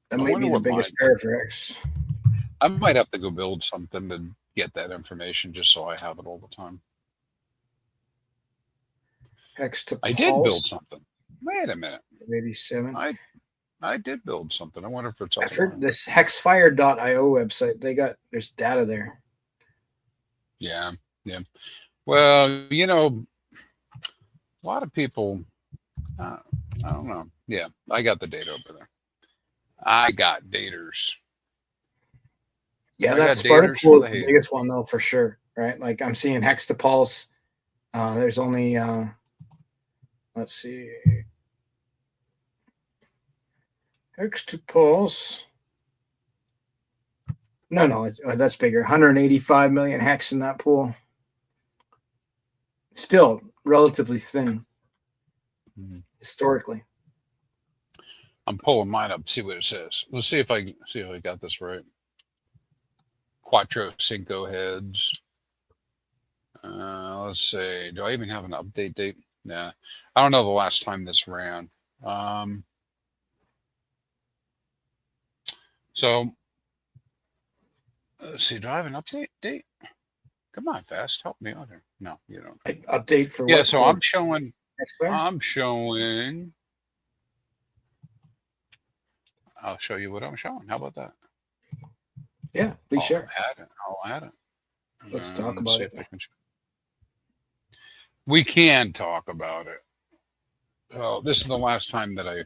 That might be the biggest pair for X. I might have to go build something to get that information just so I have it all the time. Hex to Pulse. I did build something. Wait a minute. 87. I did build something. I wonder if it's. I've heard this hexfire.io website. There's data there. Yeah. Well, a lot of people. I don't know. Yeah, I got the data over there. I got daters. Yeah, that Sparta pool is the biggest one though, for sure. Right? Like I'm seeing Hex to Pulse. There's only let's see. Hex to Pulse. No, that's bigger. 185 million hex in that pool. Still relatively thin historically. I'm pulling mine up, see what it says. Let's see if I got this right. Quattro Cinco heads. Let's see. Do I even have an update date? Nah. I don't know the last time this ran. So let's see. Do I have an update date? Come on, Fast. Help me out here. No, you don't. Update for what? Yeah, so I'm showing. I'll show you what I'm showing. How about that? Yeah, please share. I'll add it. Let's talk about it. We can talk about it. Oh, this is the last time that I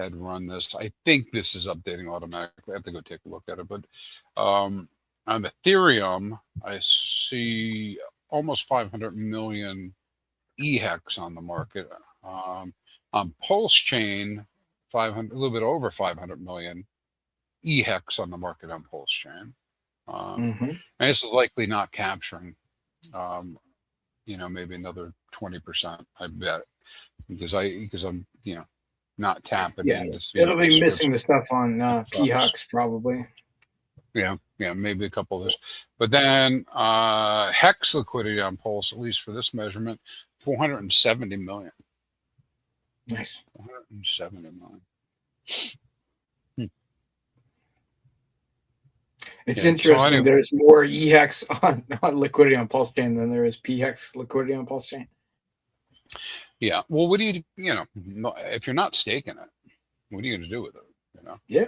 had run this. I think this is updating automatically. I have to go take a look at it. But on Ethereum, I see almost 500 million EHEX on the market. On PulseChain, a little bit over 500 million EHEX on the market on PulseChain. And this is likely not capturing, maybe another 20%, I bet, because I'm, not tapping into. It'll be missing the stuff on PHUX probably. Yeah, maybe a couple of this. But then HEX liquidity on Pulse, at least for this measurement, 470 million. Nice. 470 million. It's Yeah, interesting. so anyway, There's more EHEX on liquidity on PulseChain than there is PHEX liquidity on PulseChain. yeah. Well, what do if you're not staking it, what are you going to do with it? Yeah.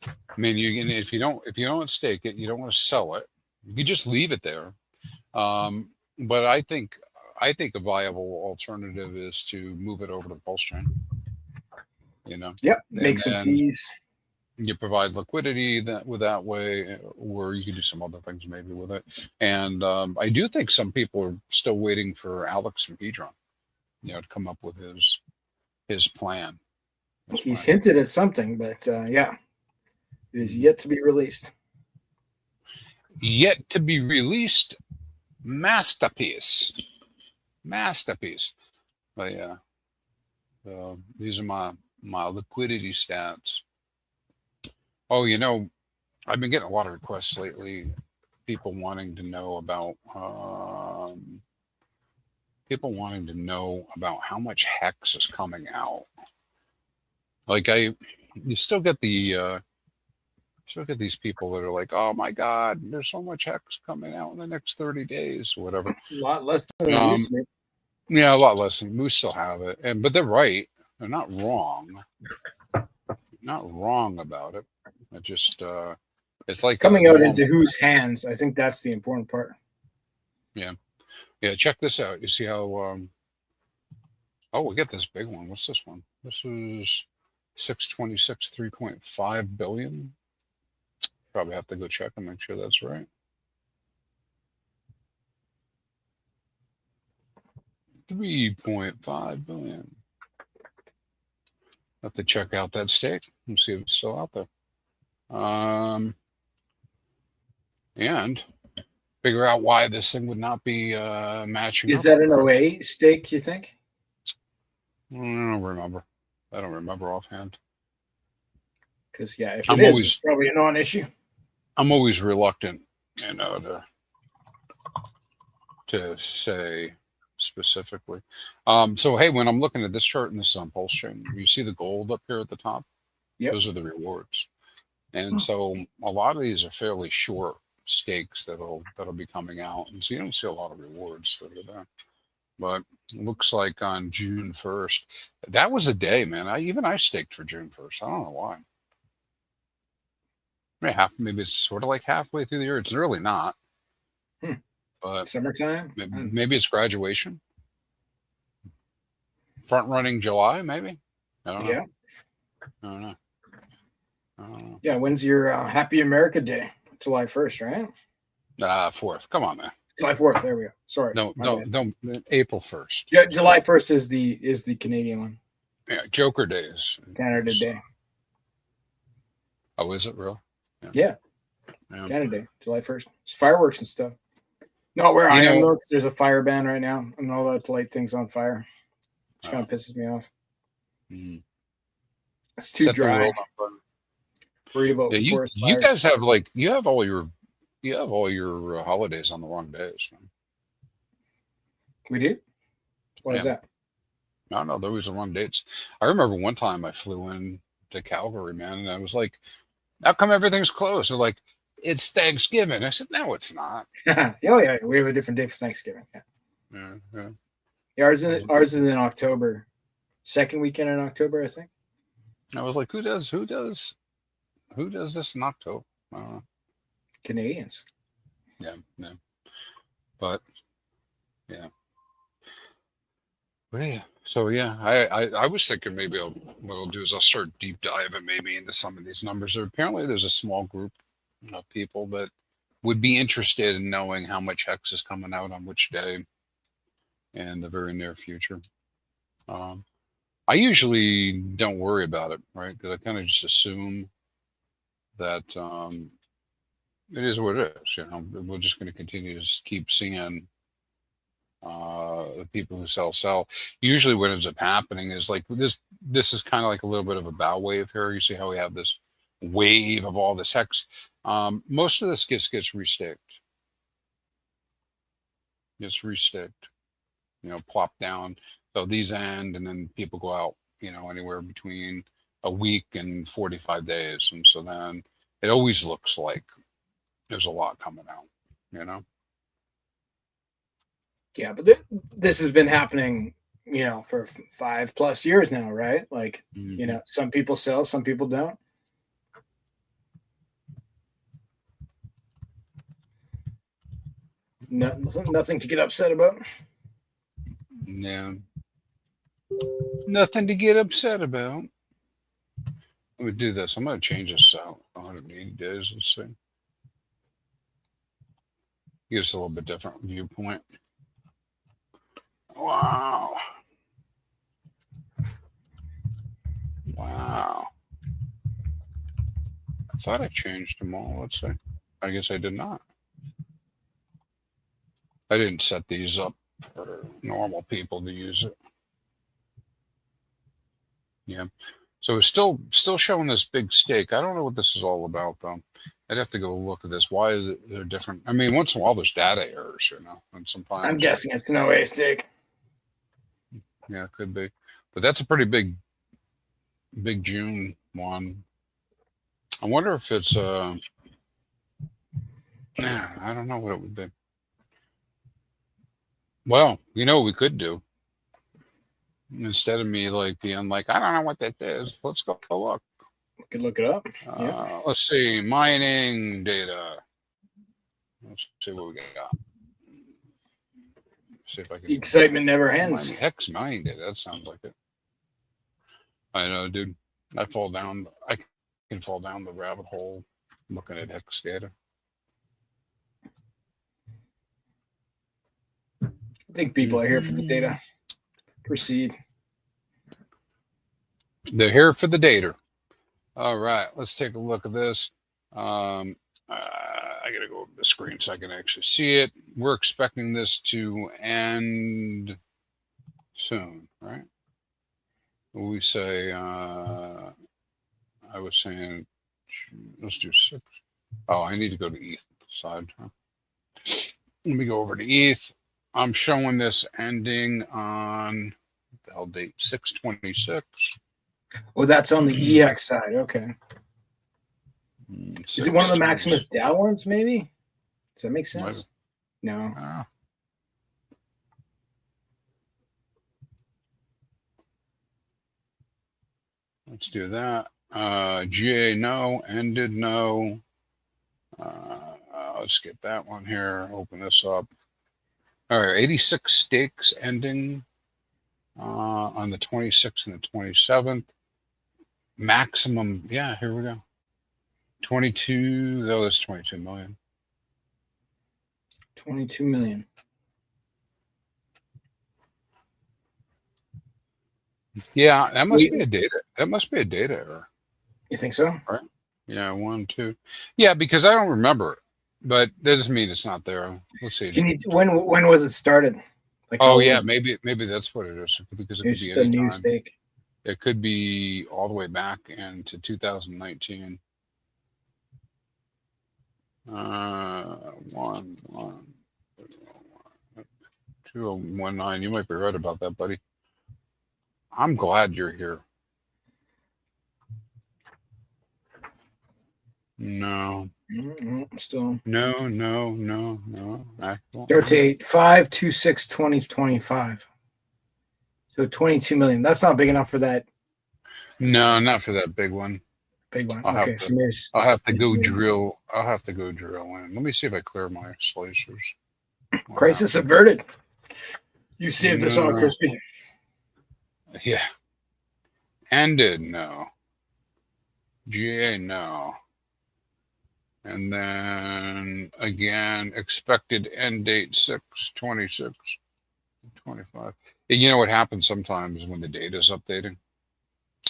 I mean, if you don't stake it, you don't want to sell it. You just leave it there. But I think a viable alternative is to move it over to PulseChain. Yep. Make some fees. You provide liquidity that way, or you can do some other things maybe with it. And I do think some people are still waiting for Alex from Pedron, to come up with his plan. He's hinted at something, but yeah, it is yet to be released. Yet to be released, masterpiece. But yeah, these are my liquidity stats. Oh, I've been getting a lot of requests lately. People wanting to know about how much HEX is coming out. Like you still get these people that are like, oh my God, there's so much HEX coming out in the next 30 days or whatever. A lot less than it used to be. Yeah, a lot less. We still have it, but they're right. They're not wrong. Not wrong about it. It just it's like coming out into whose hands. I think that's the important part. Yeah. Check this out. You see how? Oh, we get this big one. What's this one? This is 626, 3.5 billion. Probably have to go check and make sure that's right. $3.5 billion. Have to check out that stake and see if it's still out there. And figure out why this thing would not be matching. Is that an OA stake, you think? I don't remember. I don't remember offhand. Because if it's probably a non-issue. I'm always reluctant, to say specifically. So hey, when I'm looking at this chart, and this is on PulseChain, you see the gold up here at the top? Yep. Those are the rewards. And so a lot of these are fairly short stakes that'll be coming out. And so you don't see a lot of rewards that are there. But it looks like on June 1st, that was a day, man. I staked for June 1st. I don't know why. Maybe it's sort of like halfway through the year. It's really not. But summertime? Maybe it's graduation. Front running July, maybe. I don't know. Yeah. I don't know. Yeah, when's your Happy America Day? July 1st, right? 4th. Come on, man. July 4th. There we go. Sorry. No. April 1st. July 1st is the Canadian one. Yeah, Joker Days. Canada Day. Oh, is it real? Yeah. Canada Day, July 1st. It's fireworks and stuff. Not where I am, though. There's a fire ban right now. I'm not allowed to light things on fire. Which kind of pisses me off. It's too dry. Worried about you guys have you have all your holidays on the wrong days. Man. We do? What is that? No, there was the wrong dates. I remember one time I flew in to Calgary, man, and I was like, how come everything's closed? They're like, it's Thanksgiving. I said, no, it's not. Oh yeah, we have a different day for Thanksgiving. Yeah, ours is in October. Second weekend in October, I think. I was like, who does this in October? I don't know. Canadians. Yeah. But yeah. So yeah, I was thinking maybe what I'll do is I'll start deep diving maybe into some of these numbers. Apparently there's a small group of people that would be interested in knowing how much HEX is coming out on which day in the very near future. I usually don't worry about it, right? Because I kind of just assume that it is what it is. We're just going to continue to keep seeing the people who sell. Usually what ends up happening is like this is kind of like a little bit of a bow wave here. You see how we have this wave of all this HEX. Most of this gets restaked. It's restaked. plop down. So these end, and then people go out, anywhere between a week and 45 days. And so then it always looks like there's a lot coming out, Yeah, but this has been happening, for 5+ years now, right? Like, some people sell, some people don't. Nothing to get upset about. Yeah. Nothing to get upset about. Let me do this. I'm going to change this out 180 days. Let's see. Gives us a little bit different viewpoint. Wow. Wow. I thought I changed them all. Let's see. I guess I did not. I didn't set these up for normal people to use it. Yeah. So it's still showing this big stake. I don't know what this is all about, though. I'd have to go look at this. Why is it they're different? I mean, once in a while there's data errors, and sometimes I'm guessing it's no way stake. Yeah, it could be. But that's a pretty big June one. I wonder if it's I don't know what it would be. Well, what we could do? Instead of me being like, I don't know what that is, let's go look. We could look it up. Let's see, mining data. Let's see what we got. See if I can. The excitement never ends. HEX mining data. That sounds like it. I know, dude. I can fall down the rabbit hole looking at HEX data. I think people are here for the data. Proceed. They're here for the data. All right, let's take a look at this. I gotta go over the screen so I can actually see it. We're expecting this to end soon, right? We say, I was saying, let's do 6. Oh, I need to go to ETH side. Huh? Let me go over to ETH. I'm showing this ending on the hell date 6/26. Oh, that's on the EX side. Okay. Is it one of the Maximus DAO ones, maybe? Does that make sense? No. Let's do that. GA, no. Ended, no. Let's get that one here. Open this up. All right, 86 stakes ending on the 26th and the 27th. Maximum, yeah, here we go. 22, that was 22 million. 22 million. Yeah, that must be a data. That must be a data error. You think so? Right? Yeah, 1, 2. Yeah, because I don't remember it, but that doesn't mean it's not there. Let's see. When was it started? Maybe that's what it is. Because it could be just a new stake. It could be all the way back into 2019. 2019. You might be right about that, buddy. I'm glad you're here. No. Still. No. Rotate 5/26/2025. So 22 million. That's not big enough for that. No, not for that big one. Big one. I'll Okay. have to go drill. I'll have to go drill in. Let me see if I clear my slicers. Crisis averted. You saved us all, Crispy. Yeah. Ended, no. GA, no. And then again, expected end date 6/26/25. You know what happens sometimes when the data is updating?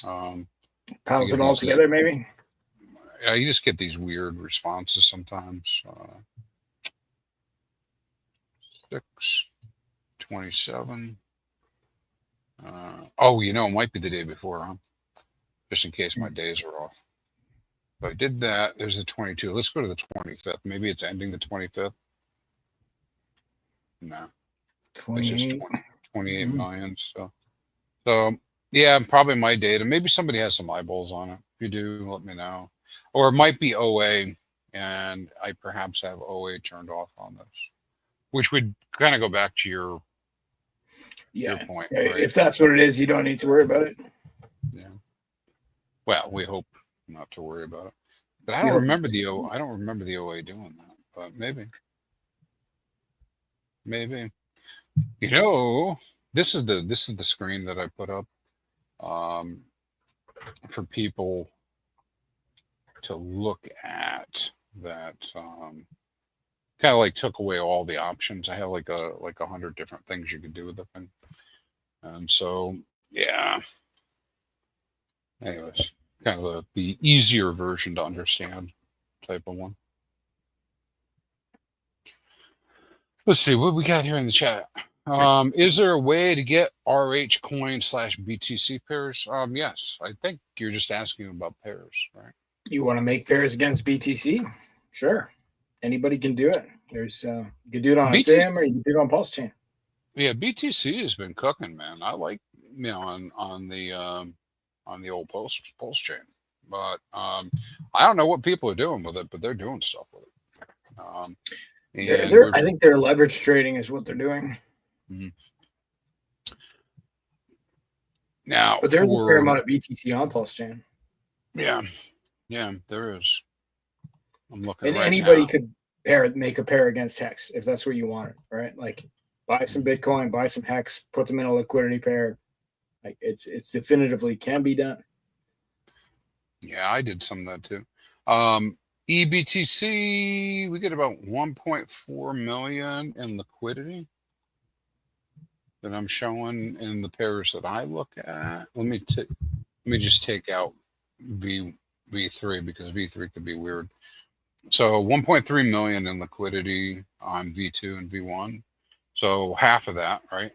Piles it all together, maybe? Yeah, you just get these weird responses sometimes. 6/27. It might be the day before, huh? Just in case my days are off. If I did that, there's the 22. Let's go to the 25th. Maybe it's ending the 25th. No. 28. 28 million. So yeah, probably my data. Maybe somebody has some eyeballs on it. If you do, let me know. Or it might be OA, and I perhaps have OA turned off on this, which would kind of go back to your point. Right? If that's what it is, you don't need to worry about it. Yeah. Well, we hope not to worry about it. But I don't remember the OA doing that. But maybe. You know, this is the screen that I put up for people to look at that kind of like took away all the options. I have like 100 different things you could do with the thing. And so yeah. Anyways, kind of the easier version to understand type of one. Let's see what we got here in the chat. Is there a way to get RH coin / BTC pairs? Yes, I think you're just asking about pairs, right? You want to make pairs against BTC? Sure. Anybody can do it. There's you can do it on Ethereum or you can do it on PulseChain. Yeah, BTC has been cooking, man. I like on the old PulseChain, but I don't know what people are doing with it, but they're doing stuff with it. I think they're leverage trading is what they're doing. Mm-hmm. Now, but there's a fair amount of BTC on PulseChain. Yeah, there is. I'm looking. And right anybody now. could make a pair against HEX if that's what you wanted, right? Like buy some Bitcoin, buy some HEX, put them in a liquidity pair. Like it's definitively can be done. Yeah, I did some of that too. EBTC, we get about 1.4 million in liquidity that I'm showing in the pairs that I look at. Let me just take out V3 because V3 could be weird. So 1.3 million in liquidity on V2 and V1. So half of that, right,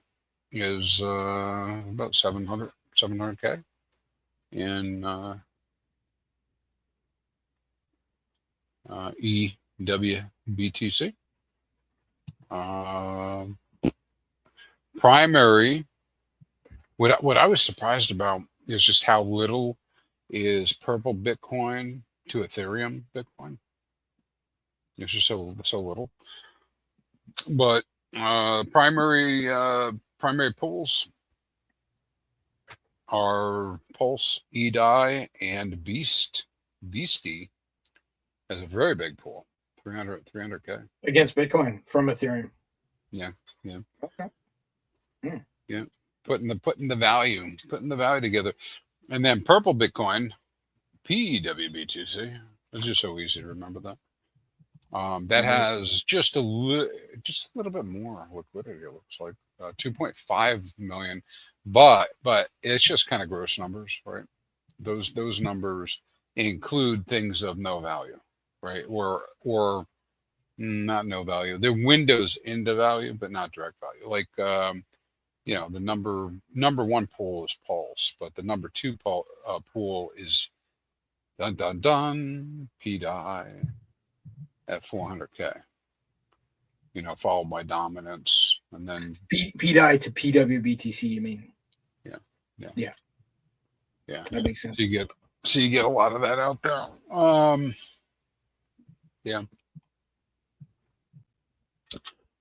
is about 700K in EWBTC. Primary, what I was surprised about is just how little is purple Bitcoin to Ethereum Bitcoin. It's just so little. But primary pools are Pulse, EDI, and Beastie has a very big pool, 300K against Bitcoin from Ethereum. Yeah. Okay. Yeah, putting the value together, and then purple Bitcoin, PWBTC. It's just so easy to remember that. That has just a little bit more liquidity. It looks like 2.5 million, but it's just kind of gross numbers, right? Those numbers include things of no value, right? Or not no value. They're windows into value, but not direct value. Like the number one pool is Pulse, but the number two pool is PDI at 400K. Followed by Dominance, and then PDI to PWBTC. You mean? Yeah. That makes sense. So you get a lot of that out there. Yeah.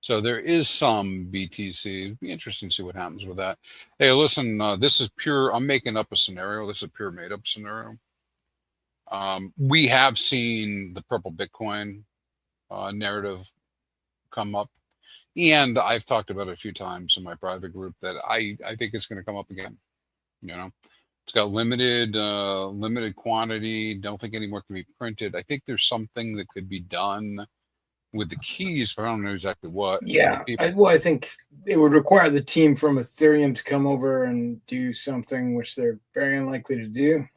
So there is some BTC. It'd be interesting to see what happens with that. Hey, listen, this is pure. I'm making up a scenario. This is a pure made up scenario. We have seen the purple Bitcoin narrative come up, and I've talked about it a few times in my private group that I think it's going to come up again. It's got limited quantity. Don't think any more can be printed. I think there's something that could be done with the keys, but I don't know exactly what. Yeah, I think it would require the team from Ethereum to come over and do something, which they're very unlikely to do.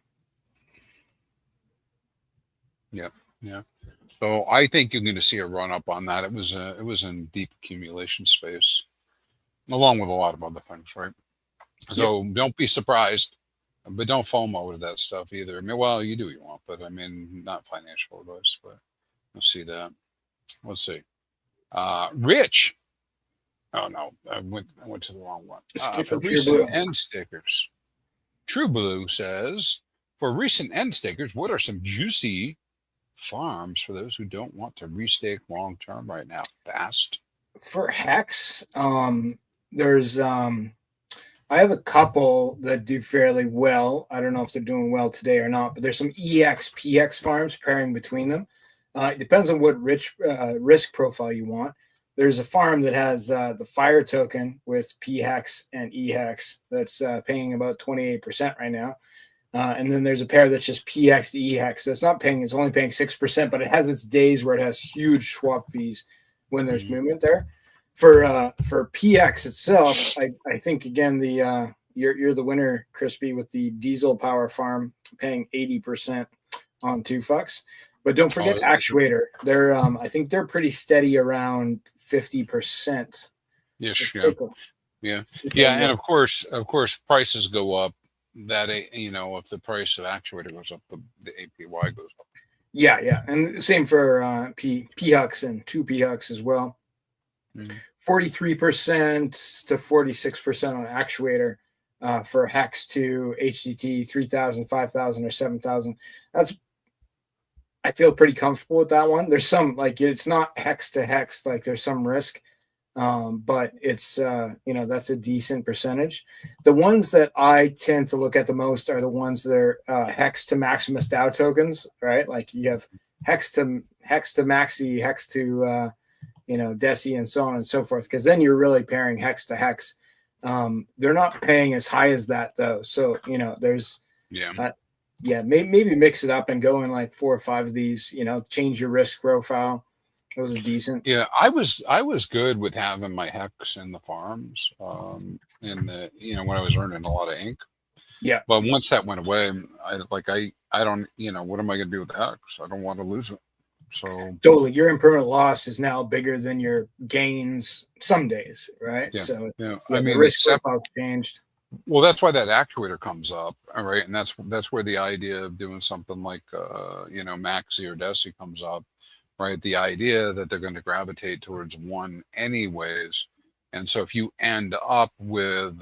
Yeah. So I think you're going to see a run up on that. It was in deep accumulation space, along with a lot of other things, right? So Don't be surprised, but don't FOMO to that stuff either. I mean, well, you do what you want, but I mean, not financial advice, but you'll see that. Let's see. Rich Oh no, I went to the wrong one. Skip For it, True recent Blue. end stakers, True Blue says, for recent end stakers, what are some juicy farms for those who don't want to restake long term right now? Fast. For Hex, there's I have a couple that do fairly well. I don't know if they're doing well today or not, but there's some EX, PX farms pairing between them. It depends on what risk profile you want. There's a farm that has the fire token with PHEX and EHEX that's paying about 28% right now. And then there's a pair that's just PX to EHEX. That's not paying, it's only paying 6%, but it has its days where it has huge swap fees when there's movement there. For PX itself, I think again you're the winner, Crispy, with the diesel power farm paying 80% on 2 fucks. But don't forget Actuator. They're I think they're pretty steady around 50%. Yes, yeah. And of course prices go up. That if the price of Actuator goes up, the APY goes up. Yeah, and same for PHUX and 2 PHUX as well. 43% to 46% on Actuator for Hex to HCT 3,000, 5,000, or 7,000. I feel pretty comfortable with that one. There's some it's not Hex to Hex, there's some risk, but it's that's a decent percentage. The ones that I tend to look at the most are the ones that are Hex to Maximus DAO tokens, right? Like you have Hex to Maxi, Hex to Deci, and so on and so forth, because then you're really pairing Hex to Hex. They're not paying as high as that though, so there's maybe mix it up and go in 4 or 5 of these. Change your risk profile. Those are decent. Yeah, I was good with having my Hex in the farms, in the when I was earning a lot of ink. Yeah, but once that went away, I don't what am I going to do with the Hex? I don't want to lose it. So totally, your impermanent loss is now bigger than your gains some days, right? Yeah. So I mean, the risk profile's changed. Well, that's why that Actuator comes up, all right, and that's where the idea of doing something like Maxi or Deci comes up, right? The idea that they're going to gravitate towards one anyways, and so if you end up with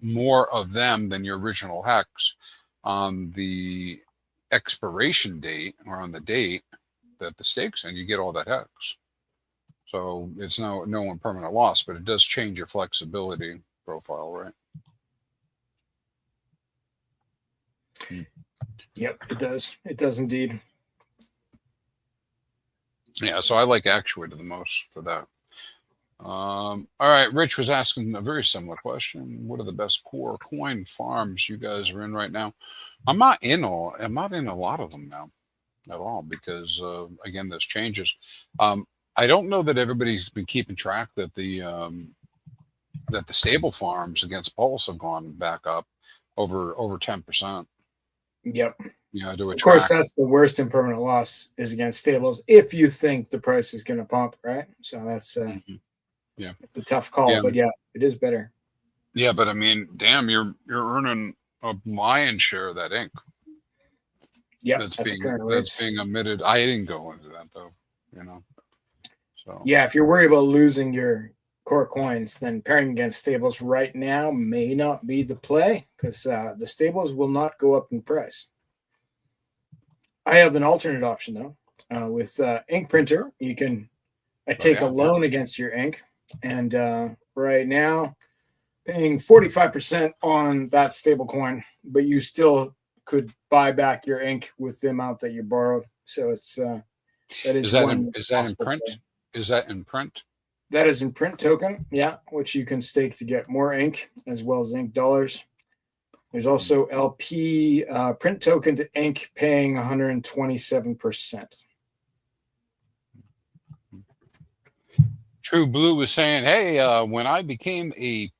more of them than your original Hex on the expiration date or on the date that the stake's in, you get all that Hex. So it's no impermanent loss, but it does change your flexibility profile, right? Yep, it does. It does indeed. Yeah, so I like Actuator the most for that. All right, Rich was asking a very similar question. What are the best core coin farms you guys are in right now? I'm not in a lot of them now at all because again, there's changes. I don't know that everybody's been keeping track that the stable farms against Pulse have gone back up over 10%. Yep. Of course, that's the worst impermanent loss is against stables if you think the price is going to pump, right? So that's it's a tough call, but yeah, it is better. Yeah, but I mean, damn, you're earning a lion's share of that ink. Yeah, that's being emitted. I didn't go into that though, So yeah, if you're worried about losing your core coins, then pairing against stables right now may not be the play because the stables will not go up in price. I have an alternate option though. With ink printer, you can take a loan against your ink, and right now paying 45% on that stable coin, but you still could buy back your ink with the amount that you borrowed. So it's that is that in print? Play. Is that in print? That is in print token, yeah, which you can stake to get more ink as well as ink dollars. There's also LP print token to ink paying 127%. True Blue was saying, hey, when I became a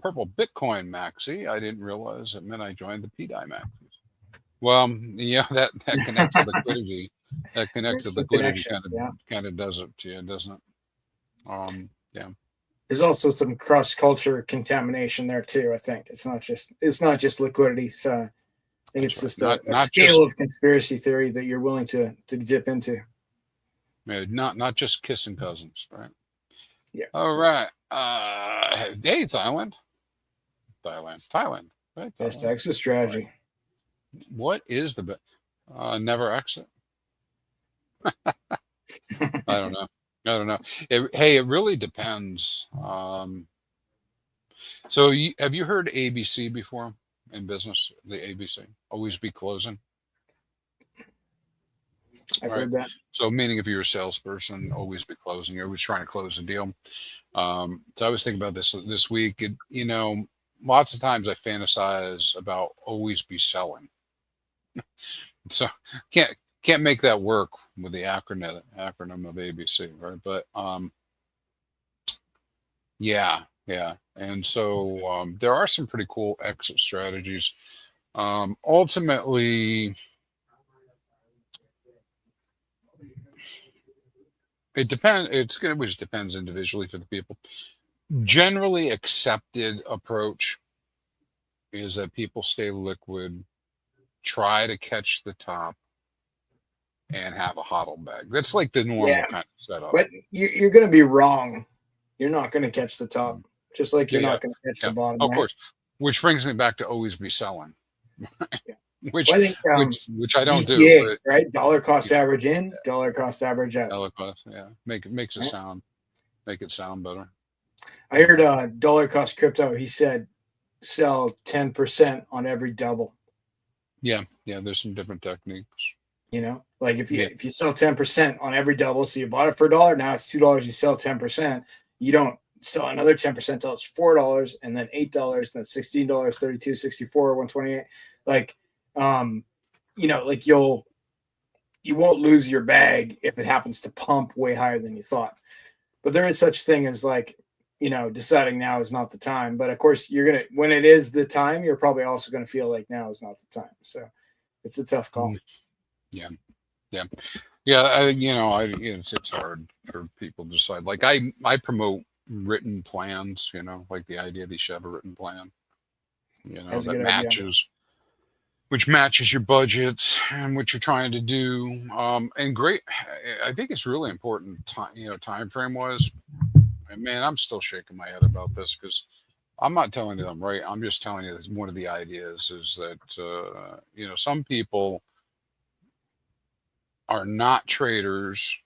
purple Bitcoin maxi, I didn't realize it meant I joined the PDI maxis. Well, that connects to liquidity. That connects to liquidity kind of does it to you, doesn't it? Yeah. There's also some cross culture contamination there too. I think it's not just liquidity. So I think it's just a scale of conspiracy theory that you're willing to dip into. Yeah, not just kissing cousins, right? All right. Hey, Thailand. Right, Best Thailand. exit strategy. What is the best? Never exit. I don't know. Hey, it really depends. So have you heard ABC before in business? The ABC, always be closing. I've Right. heard that. So meaning if you're a salesperson, always be closing. You're always trying to close a deal. So I was thinking about this week. Lots of times I fantasize about always be selling. So can't make that work with the acronym of ABC, right? But yeah. And so there are some pretty cool exit strategies. Ultimately, it depends. It always depends individually for the people. Generally accepted approach is that people stay liquid, try to catch the top, and have a hodl bag. That's like the normal kind of setup. But you're going to be wrong. You're not going to catch the top, just like you're not going to catch the bottom. Of course. Which brings me back to always be selling. which, well, I think, which I don't DCA, do. But, right? Dollar cost average in, dollar cost average out. Dollar cost, yeah. Makes it sound better. I heard dollar cost crypto. He said sell 10% on every double. Yeah. There's some different techniques. Like if you sell 10% on every double, so you bought it for $1, now it's $2. You sell 10%. You don't sell another 10% till it's $4, and then $8, then $16, $32, $64, $128. Like, like you won't lose your bag if it happens to pump way higher than you thought. But there is such thing as deciding now is not the time. But of course, when it is the time, you're probably also going to feel like now is not the time. So it's a tough call. Yeah. It's hard for people to decide. Like I promote written plans. Like the idea that you should have a written plan. That matches. Which matches your budgets and what you're trying to do. And great, I think it's really important. Time frame was. And man, I'm still shaking my head about this because I'm not telling you I'm right. I'm just telling you that one of the ideas is that some people are not traders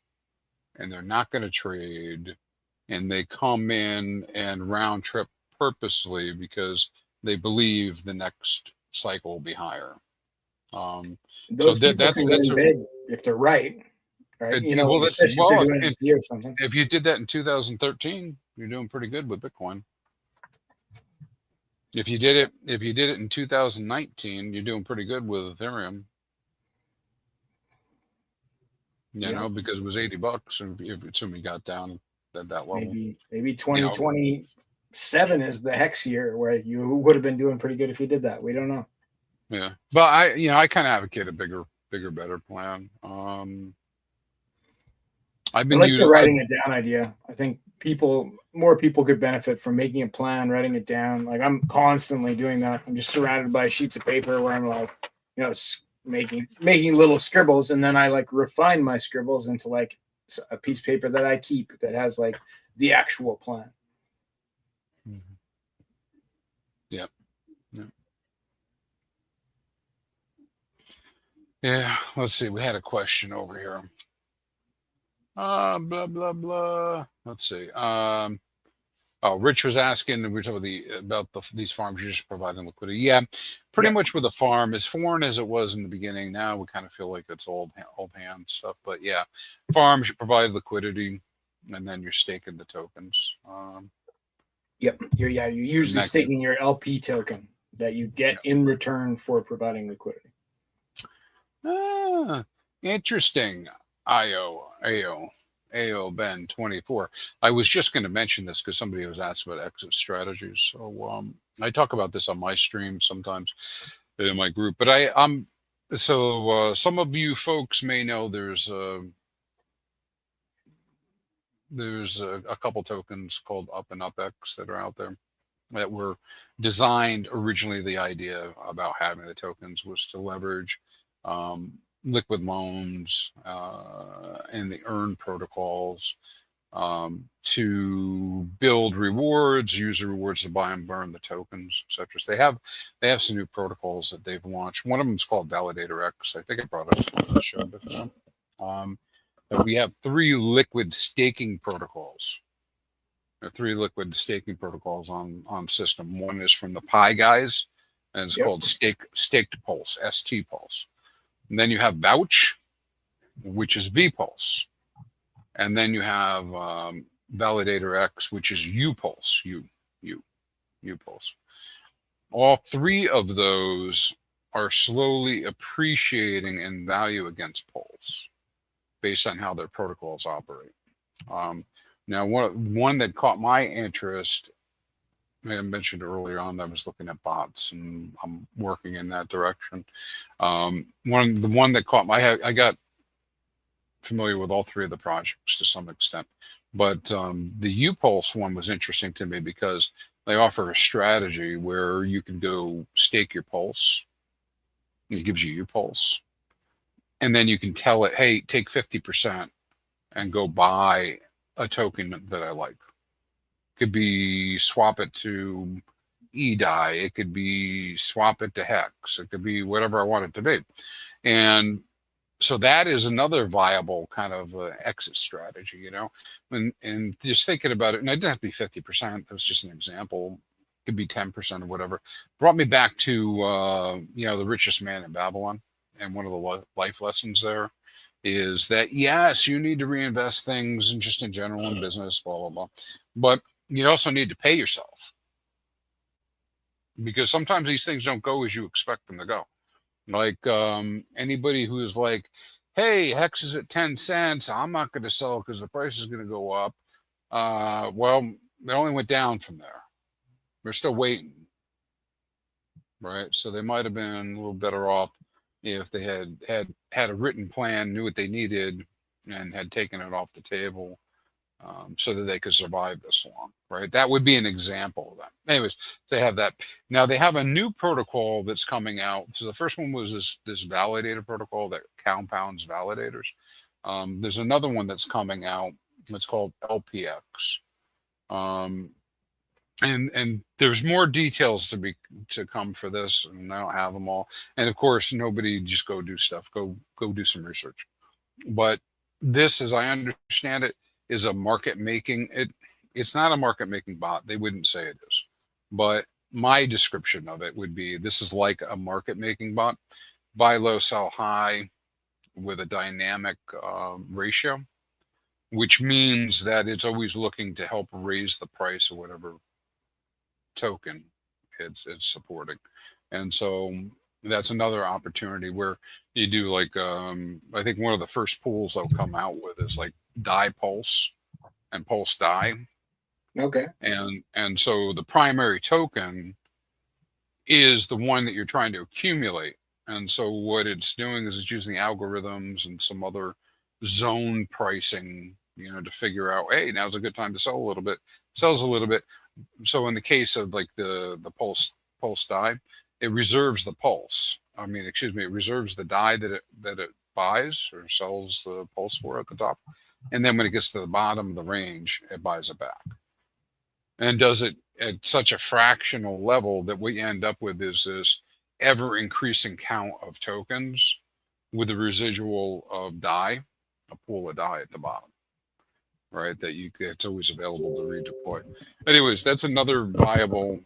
and they're not going to trade, and they come in and round trip purposely because they believe the next cycle will be higher. Those that's big if they're right. If you did that in 2013, you're doing pretty good with Bitcoin. If you did it in 2019, you're doing pretty good with Ethereum. Because it was $80, and if assuming you got down at that level. Maybe 2027 is the HEX year where you would have been doing pretty good if you did that. We don't know. Yeah, but I kind of advocate a bigger, better plan. I like the writing it down idea. I think more people could benefit from making a plan, writing it down. Like I'm constantly doing that. I'm just surrounded by sheets of paper where I'm like, making little scribbles, and then I refine my scribbles into a piece of paper that I keep that has the actual plan. Mm-hmm. Yep. Yeah, let's see. We had a question over here. Blah blah blah. Let's see. Rich was asking. We were talking about these farms. You're just providing liquidity. Yeah, pretty much with a farm, as foreign as it was in the beginning. Now we kind of feel like it's old hand stuff. But yeah, farms you provide liquidity, and then you're staking the tokens. Yep. You're usually staking your LP token that you get in return for providing liquidity. Interesting. AO Ben 24. I was just going to mention this because somebody was asked about exit strategies. So I talk about this on my stream sometimes in my group. But some of you folks may know there's a couple tokens called Up and UpX that are out there that were designed originally. The idea about having the tokens was to leverage liquid loans and the earn protocols to build rewards, use the rewards to buy and burn the tokens, etc. So they have some new protocols that they've launched. One of them is called Validator X. I think I brought it on the show before. But we have 3 liquid staking protocols. There are 3 liquid staking protocols on system. One is from the Pi guys, and it's called Staked Pulse, ST Pulse. And then you have Vouch, which is VPulse. And then you have Validator X, which is UPulse, UPulse. All 3 of those are slowly appreciating in value against Pulse based on how their protocols operate. Now, one that caught my interest, I mentioned earlier on, I was looking at bots, and I'm working in that direction. The one that caught I got familiar with all 3 of the projects to some extent, but the UPulse one was interesting to me because they offer a strategy where you can go stake your pulse. It gives you UPulse, and then you can tell it, hey, take 50% and go buy a token that I like. Could be swap it to EDI, it could be swap it to HEX, it could be whatever I want it to be. And so that is another viable kind of exit strategy, you know, and just thinking about it, and it didn't have to be 50%, that was just an example, it could be 10% or whatever, brought me back to, you know, The Richest Man in Babylon. And one of the life lessons there is that, yes, you need to reinvest things and just in general in business, blah, blah, blah. But you also need to pay yourself, because sometimes these things don't go as you expect them to go. Like anybody who's like, hey, HEX is at 10 cents, I'm not going to sell because the price is going to go up. Well, it only went down from there. They're still waiting, right? So they might have been a little better off if they had a written plan, knew what they needed, and had taken it off the table, so that they could survive this long, right? That would be an example of that. Anyways, they have that. Now they have a new protocol that's coming out. So the first one was this validator protocol that compounds validators. There's another one that's coming out. It's called LPX. And there's more details to come for this, and I don't have them all. And of course, nobody just go do stuff. Go do some research. But this, as I understand it, is a market making. It's not a market making bot. They wouldn't say it is. But my description of it would be, this is like a market making bot: buy low, sell high, with a dynamic ratio, which means that it's always looking to help raise the price of whatever token it's supporting. And so that's another opportunity where you do like I think one of the first pools they'll come out with is like DAI Pulse and Pulse DAI. Okay. And so the primary token is the one that you're trying to accumulate. And so what it's doing is it's using algorithms and some other zone pricing, you know, to figure out, hey, now's a good time to sell a little bit, sells a little bit. So in the case of like the Pulse DAI, it reserves the pulse. It reserves the DAI that it buys or sells the pulse for at the top. And then when it gets to the bottom of the range, it buys it back. And does it at such a fractional level that what you end up with is this ever increasing count of tokens with a residual of DAI, a pool of DAI at the bottom, right? It's always available to redeploy. Anyways, that's another viable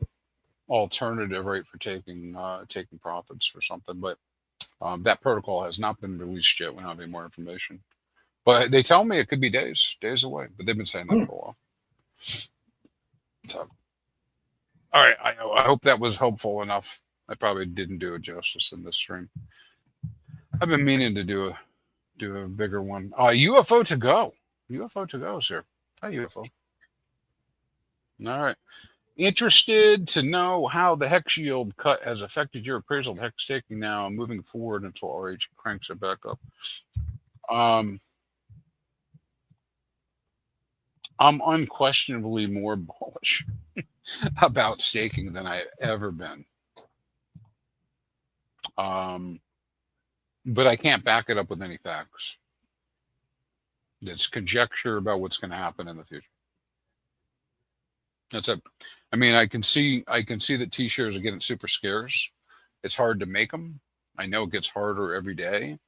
alternative, right, for taking profits for something. But that protocol has not been released yet. We don't have any more information. But they tell me it could be days away. But they've been saying that for a while. So, all right. I hope that was helpful enough. I probably didn't do it justice in this stream. I've been meaning to do a bigger one. UFO to go. UFO to go, sir. Hi, UFO. All right. Interested to know how the HEX yield cut has affected your appraisal of HEX staking now and moving forward until RH cranks it back up. I'm unquestionably more bullish about staking than I've ever been. But I can't back it up with any facts. It's conjecture about what's going to happen in the future. That's it. I mean, I can see that T-shares are getting super scarce. It's hard to make them. I know it gets harder every day.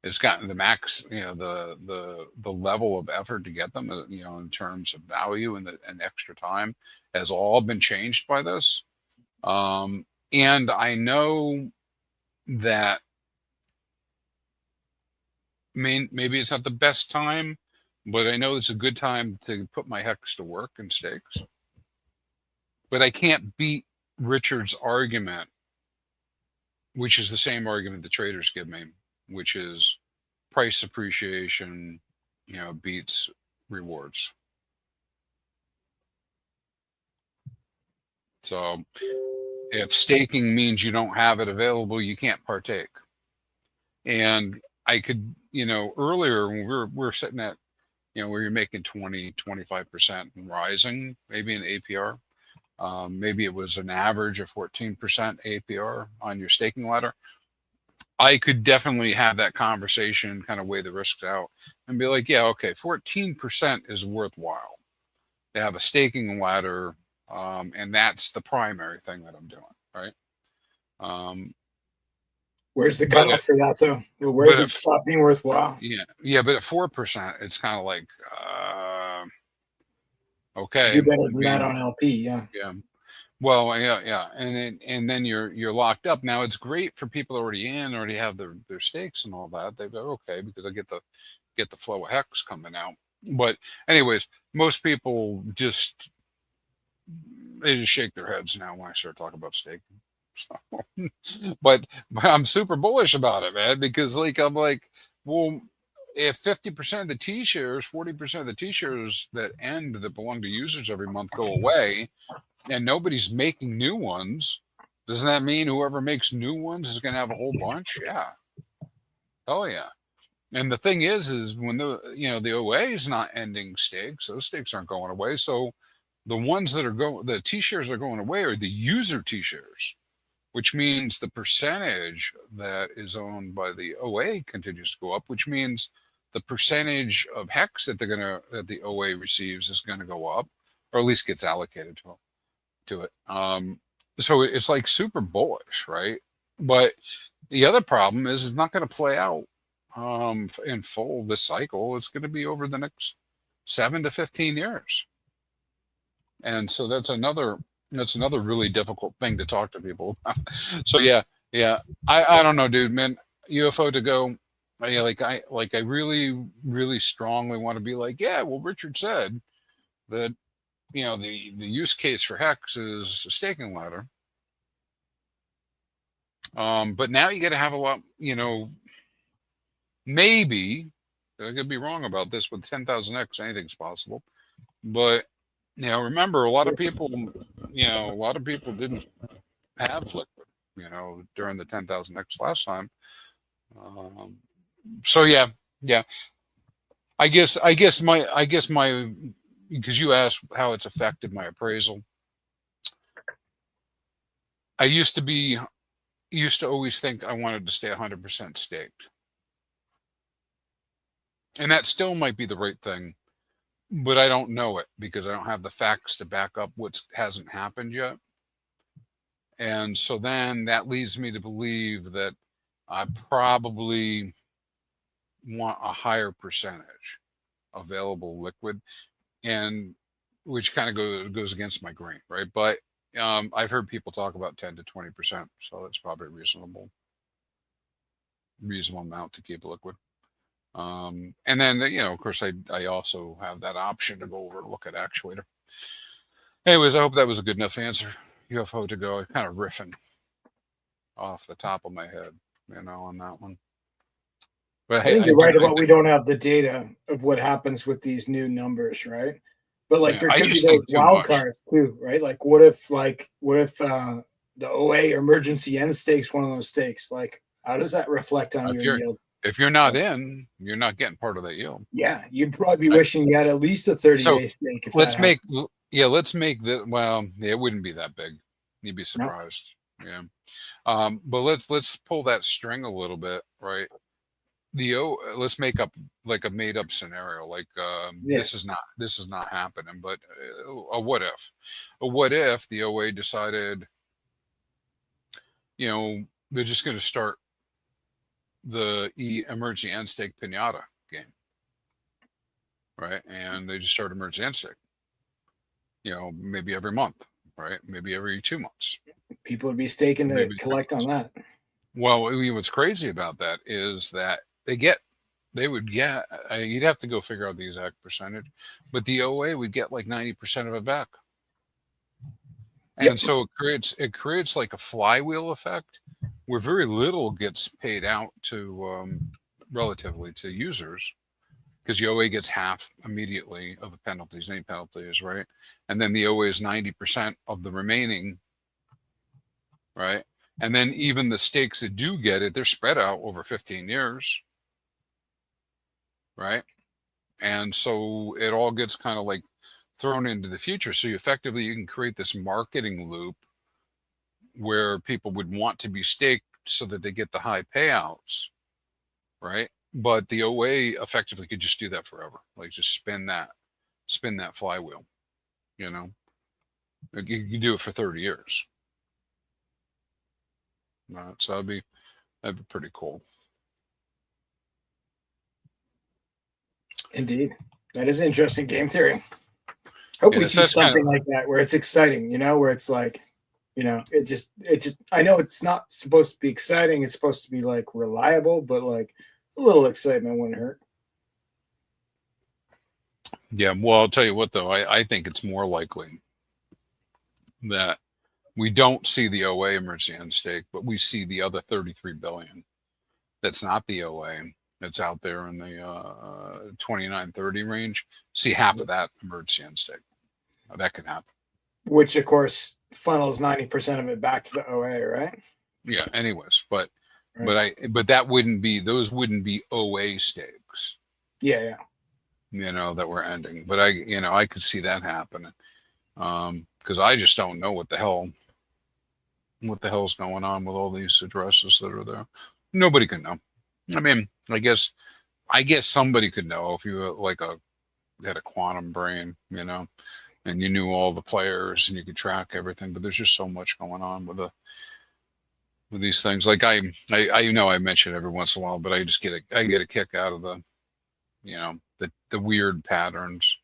It's gotten the max, the level of effort to get them, in terms of value and extra time has all been changed by this. And I know that maybe it's not the best time, but I know it's a good time to put my HEX to work in stakes. But I can't beat Richard's argument, which is the same argument the traders give me, which is price appreciation, beats rewards. So if staking means you don't have it available, you can't partake. And I could, earlier when we're sitting at, where you're making 20, 25% and rising, maybe an APR. Maybe it was an average of 14% APR on your staking ladder. I could definitely have that conversation, kind of weigh the risks out and be like, yeah, okay, 14% is worthwhile to have a staking ladder. And that's the primary thing that I'm doing, right? Where's the cutoff for that, though? Well, where's it stop being worthwhile? Yeah, but at 4%, it's kind of like, okay. Do better than that on LP, yeah. Yeah. Well, yeah, and then you're locked up. Now it's great for people already have their stakes and all that. They go, okay, because I get the flow of HEX coming out. But anyways, most people just shake their heads now when I start talking about staking. So, but I'm super bullish about it, man, because I'm like, well, if 50% of the T-shares, 40% of the T-shares that belong to users every month go away, and nobody's making new ones, doesn't that mean whoever makes new ones is going to have a whole bunch? Yeah. Oh yeah. And the thing is when the OA is not ending stakes, those stakes aren't going away. So the ones that are the T-shares that are going away are the user T-shares, which means the percentage that is owned by the OA continues to go up, which means the percentage of HEX that the OA receives is going to go up, or at least gets allocated to it. So it's like super bullish, right? But the other problem is it's not going to play out in full this cycle. It's going to be over the next 7 to 15 years. And so that's another really difficult thing to talk to people about. So yeah. I don't know, dude, man, UFO to go. I really, really strongly want to be like, yeah, well, Richard said that, the use case for HEX is a staking ladder. But now you got to have a lot, maybe, I could be wrong about this, with 10,000X, anything's possible. But, remember, a lot of people didn't have liquid, during the 10,000X last time. So yeah. I guess my, because you asked how it's affected my appraisal. I used to always think I wanted to stay 100% staked. And that still might be the right thing, but I don't know it because I don't have the facts to back up what hasn't happened yet. And so then that leads me to believe that I probably want a higher percentage available liquid, and which kind of goes against my grain, right? But I've heard people talk about 10 to 20%, so that's probably a reasonable amount to keep liquid. And then, of course, I also have that option to go over and look at Actuator. Anyways, I hope that was a good enough answer. UFO to go. Kind of riffing off the top of my head, on that one. But I think you're right about we don't have the data of what happens with these new numbers, right? But there could be those wild cards too, right? What if the OA or emergency end stakes one of those stakes? How does that reflect on your yield? If you're not in, you're not getting part of that yield. Yeah, you'd probably be wishing you had at least a 30-day stake. Let's make that. Well, it wouldn't be that big. You'd be surprised. No. Yeah. But let's pull that string a little bit, right? let's make up like a made up scenario, like Yeah. this is not happening, but a what if the OA decided, they're just going to start the emergency end stake pinata game, right? And they just start emergency end stake, maybe every month, right? Maybe every 2 months. People would be staking to collect on that. Well, what's crazy about that is that you'd have to go figure out the exact percentage, but the OA would get like 90% of it back. And so it creates like a flywheel effect where very little gets paid out to relatively to users, because the OA gets half immediately of the penalties, any penalties, right? And then the OA is 90% of the remaining, right? And then even the stakes that do get it, they're spread out over 15 years, right? And so it all gets kind of like thrown into the future. So you can create this marketing loop where people would want to be staked so that they get the high payouts, right? But the OA effectively could just do that forever, like just spin that flywheel, Like you could do it for 30 years. So that'd be pretty cool. Indeed, that is an interesting game theory. Hope we see something like that where it's exciting, where it's like, it just. I know it's not supposed to be exciting; it's supposed to be like reliable, but like a little excitement wouldn't hurt. Yeah, well, I'll tell you what, though, I think it's more likely that we don't see the OA emergency end stake, but we see the other 33 billion. That's not the OA. That's out there in the 29-30 range. See half of that emergency end stake. That could happen. Which, of course, funnels 90% of it back to the OA, right? Yeah. Anyways, but that wouldn't be, those wouldn't be OA stakes. Yeah. That we're ending. But I could see that happening. Because I just don't know what the hell's going on with all these addresses that are there. Nobody can know. I mean, I guess somebody could know if you had a quantum brain, and you knew all the players and you could track everything. But there's just so much going on with these things. Like I mention it every once in a while, but I get a kick out of the weird patterns.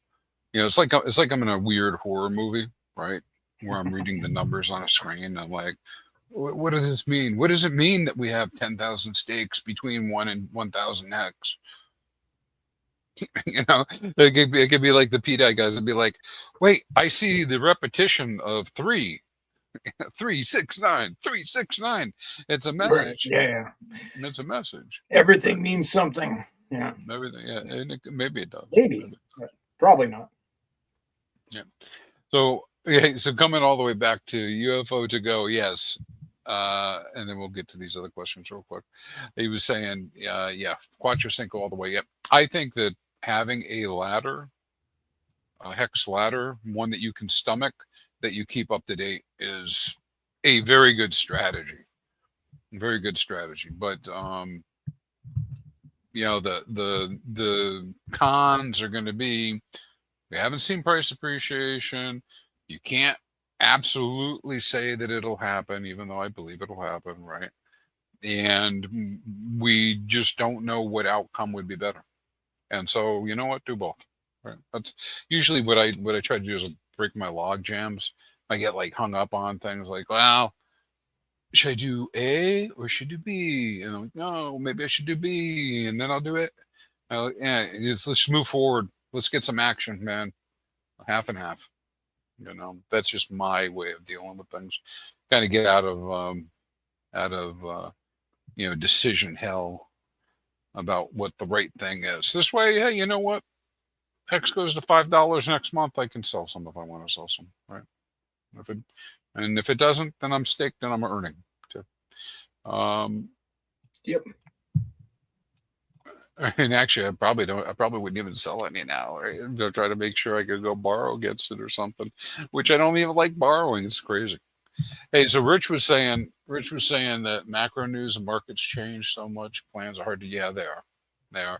It's like I'm in a weird horror movie, right? Where I'm reading the numbers on a screen and I'm like, what does this mean? What does it mean that we have 10,000 stakes between 1 and 1,000 hex? It could be like the PDI guys would be like, wait, I see the repetition of 369. It's a message. Right. Yeah. It's a message. Everything means something. Yeah. Everything. Yeah. Maybe it does. Maybe. Probably not. Yeah. So coming all the way back to UFO to go, yes. And then we'll get to these other questions real quick. He was saying, Quattro all the way. Yep. I think that having a ladder, a hex ladder, one that you can stomach, that you keep up to date, is a very good strategy. Very good strategy. But the cons are going to be, we haven't seen price appreciation. You can't absolutely say that it'll happen, even though I believe it'll happen, right? And we just don't know what outcome would be better. And so, you know what? Do both. Right? That's usually what I try to do is break my log jams. I get like hung up on things like, well, should I do A or should I do B? And I'm like, no, maybe I should do B, and then I'll do it. Let's move forward. Let's get some action, man. Half and half. That's just my way of dealing with things. Kind of get out of decision hell about what the right thing is. This way, hey, you know what? Hex goes to $5 next month. I can sell some if I want to sell some, right? If it doesn't, then I'm staked and I'm earning too. Yep. And actually, I probably wouldn't even sell any now, right? I'll try to make sure I could go borrow against it or something, which I don't even like borrowing. It's crazy. Hey, so Rich was saying that macro news and markets change so much. Plans are hard to, they are. They are.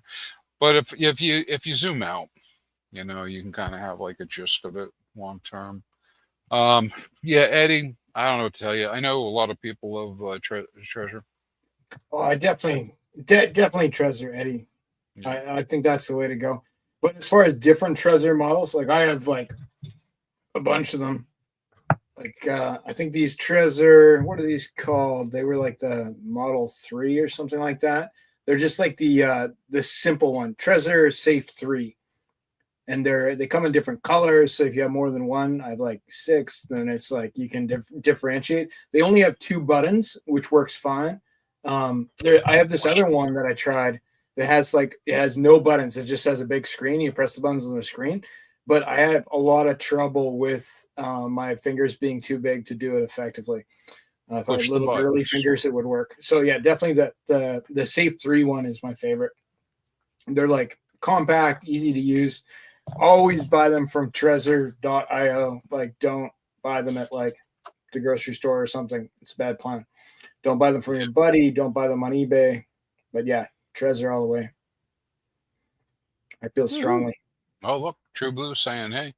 But if you zoom out, you know, you can kind of have like a gist of it long term. Yeah, Eddie, I don't know what to tell you. I know a lot of people love Treasure. Oh, I definitely treasure Eddie. Yeah. I think that's the way to go. But as far as different treasure models, like I have like a bunch of them. Like I think these treasure, what are these called? They were like the Model 3 or something like that. They're just like the simple one, Treasure Safe 3. And they come in different colors. So if you have more than one, I have like 6, then it's like you can differentiate. They only have 2 buttons, which works fine. I have this other one that I tried that has like, it has no buttons. It just has a big screen. You press the buttons on the screen. But I have a lot of trouble with my fingers being too big to do it effectively. If I had little girly fingers, it would work. So yeah, definitely the Safe 3 one is my favorite. They're like compact, easy to use. Always buy them from treasure.io. Like, don't buy them at like the grocery store or something. It's a bad plan. Don't buy them from your buddy. Don't buy them on eBay. But yeah, Treasure all the way. I feel strongly. Oh, look, True Blue saying, hey,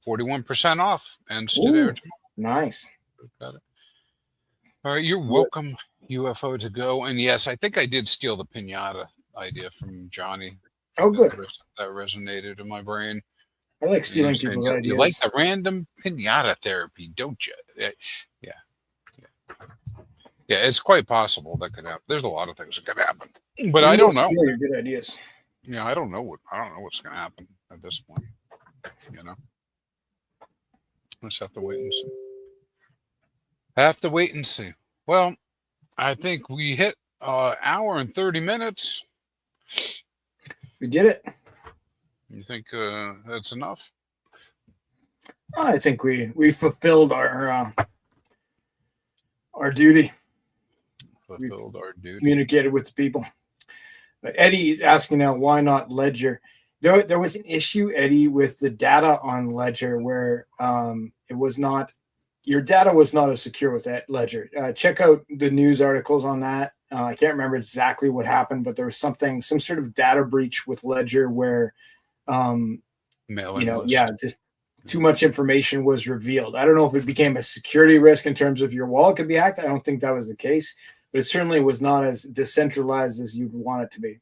41% off. Ends today or tomorrow. Nice. Got it. All right, you're welcome, UFO to go. And yes, I think I did steal the pinata idea from Johnny. Oh, good. That resonated in my brain. I like stealing people's ideas. You like the random pinata therapy, don't you? Yeah. It's quite possible that could happen. There's a lot of things that could happen, but I don't know. Your good ideas. Yeah, I don't know what's going to happen at this point. You know, let's have to wait and see. Have to wait and see. Well, I think we hit hour and 30 minutes. We did it. You think that's enough? I think we fulfilled our duty. Fulfilled our duty. Communicated with the people. But Eddie is asking now, why not Ledger? There was an issue, Eddie, with the data on Ledger where it was not, your data was not as secure with that Ledger. Check out the news articles on that. I can't remember exactly what happened, but there was some sort of data breach with Ledger where, just too much information was revealed. I don't know if it became a security risk in terms of your wallet could be hacked. I don't think that was the case, but it certainly was not as decentralized as you'd want it to be.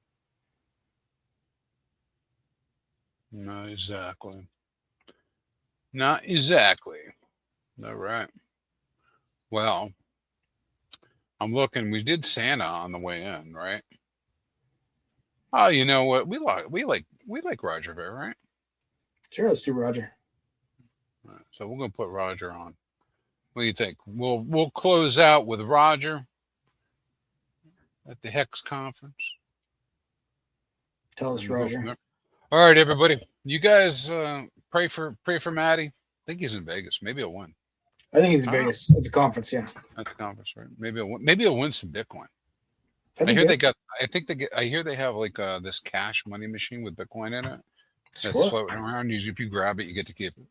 Not exactly. Not exactly. All right. Well, I'm looking. We did Santa on the way in, right? Oh, you know what? We like Roger Ver, right? Sure, let's do Roger. All right, so we're gonna put Roger on. What do you think? We'll close out with Roger at the HEX conference. Tell us, Roger. All right, everybody. You guys pray for Matty. I think he's in Vegas. Maybe he'll win. I think he's in Vegas at the conference. Yeah, at the conference, right? Maybe he'll win some Bitcoin. I hear they have like this cash money machine with Bitcoin in it that's floating around. If you grab it, you get to keep it.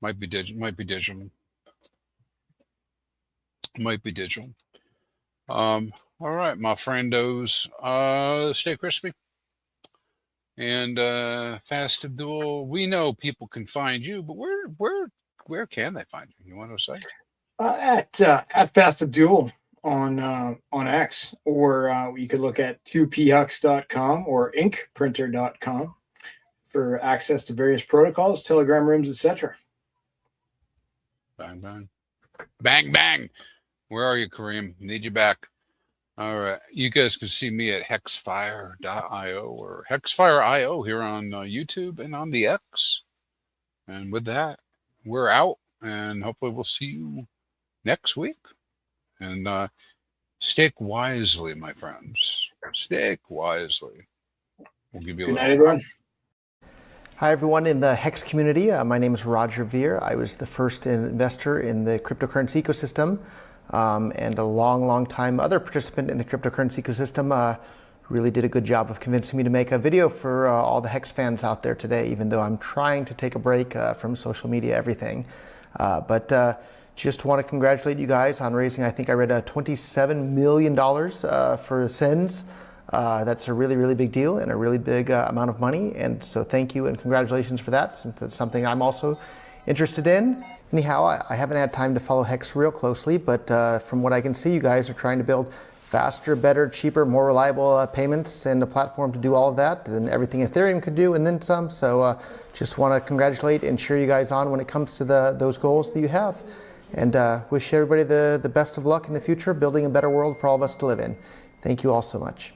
Might be digital. All right, my friendos. Stay crispy. And Fast Abdul, we know people can find you, but where can they find you? You want to say? At Fast Abdul on X, or you could look at 2phux.com or inkprinter.com for access to various protocols, Telegram rooms, etc. Bang bang, bang bang. Where are you, Kareem? Need you back. All right. You guys can see me at hexfire.io or hexfire.io here on YouTube and on the X. And with that, we're out, and hopefully we'll see you next week. And stake wisely, my friends. Stake wisely. We'll give you a good night, everyone. Hi, everyone in the HEX community. My name is Roger Ver. I was the first investor in the cryptocurrency ecosystem. And a long time other participant in the cryptocurrency ecosystem really did a good job of convincing me to make a video for all the HEX fans out there today, even though I'm trying to take a break from social media, everything. But just want to congratulate you guys on raising, I think I read $27 million for sends. That's a really, really big deal and a really big amount of money. And so thank you and congratulations for that, since that's something I'm also interested in. Anyhow, I haven't had time to follow HEX real closely, but from what I can see, you guys are trying to build faster, better, cheaper, more reliable payments and a platform to do all of that than everything Ethereum could do and then some. So just want to congratulate and cheer you guys on when it comes to those goals that you have. And wish everybody the best of luck in the future, building a better world for all of us to live in. Thank you all so much.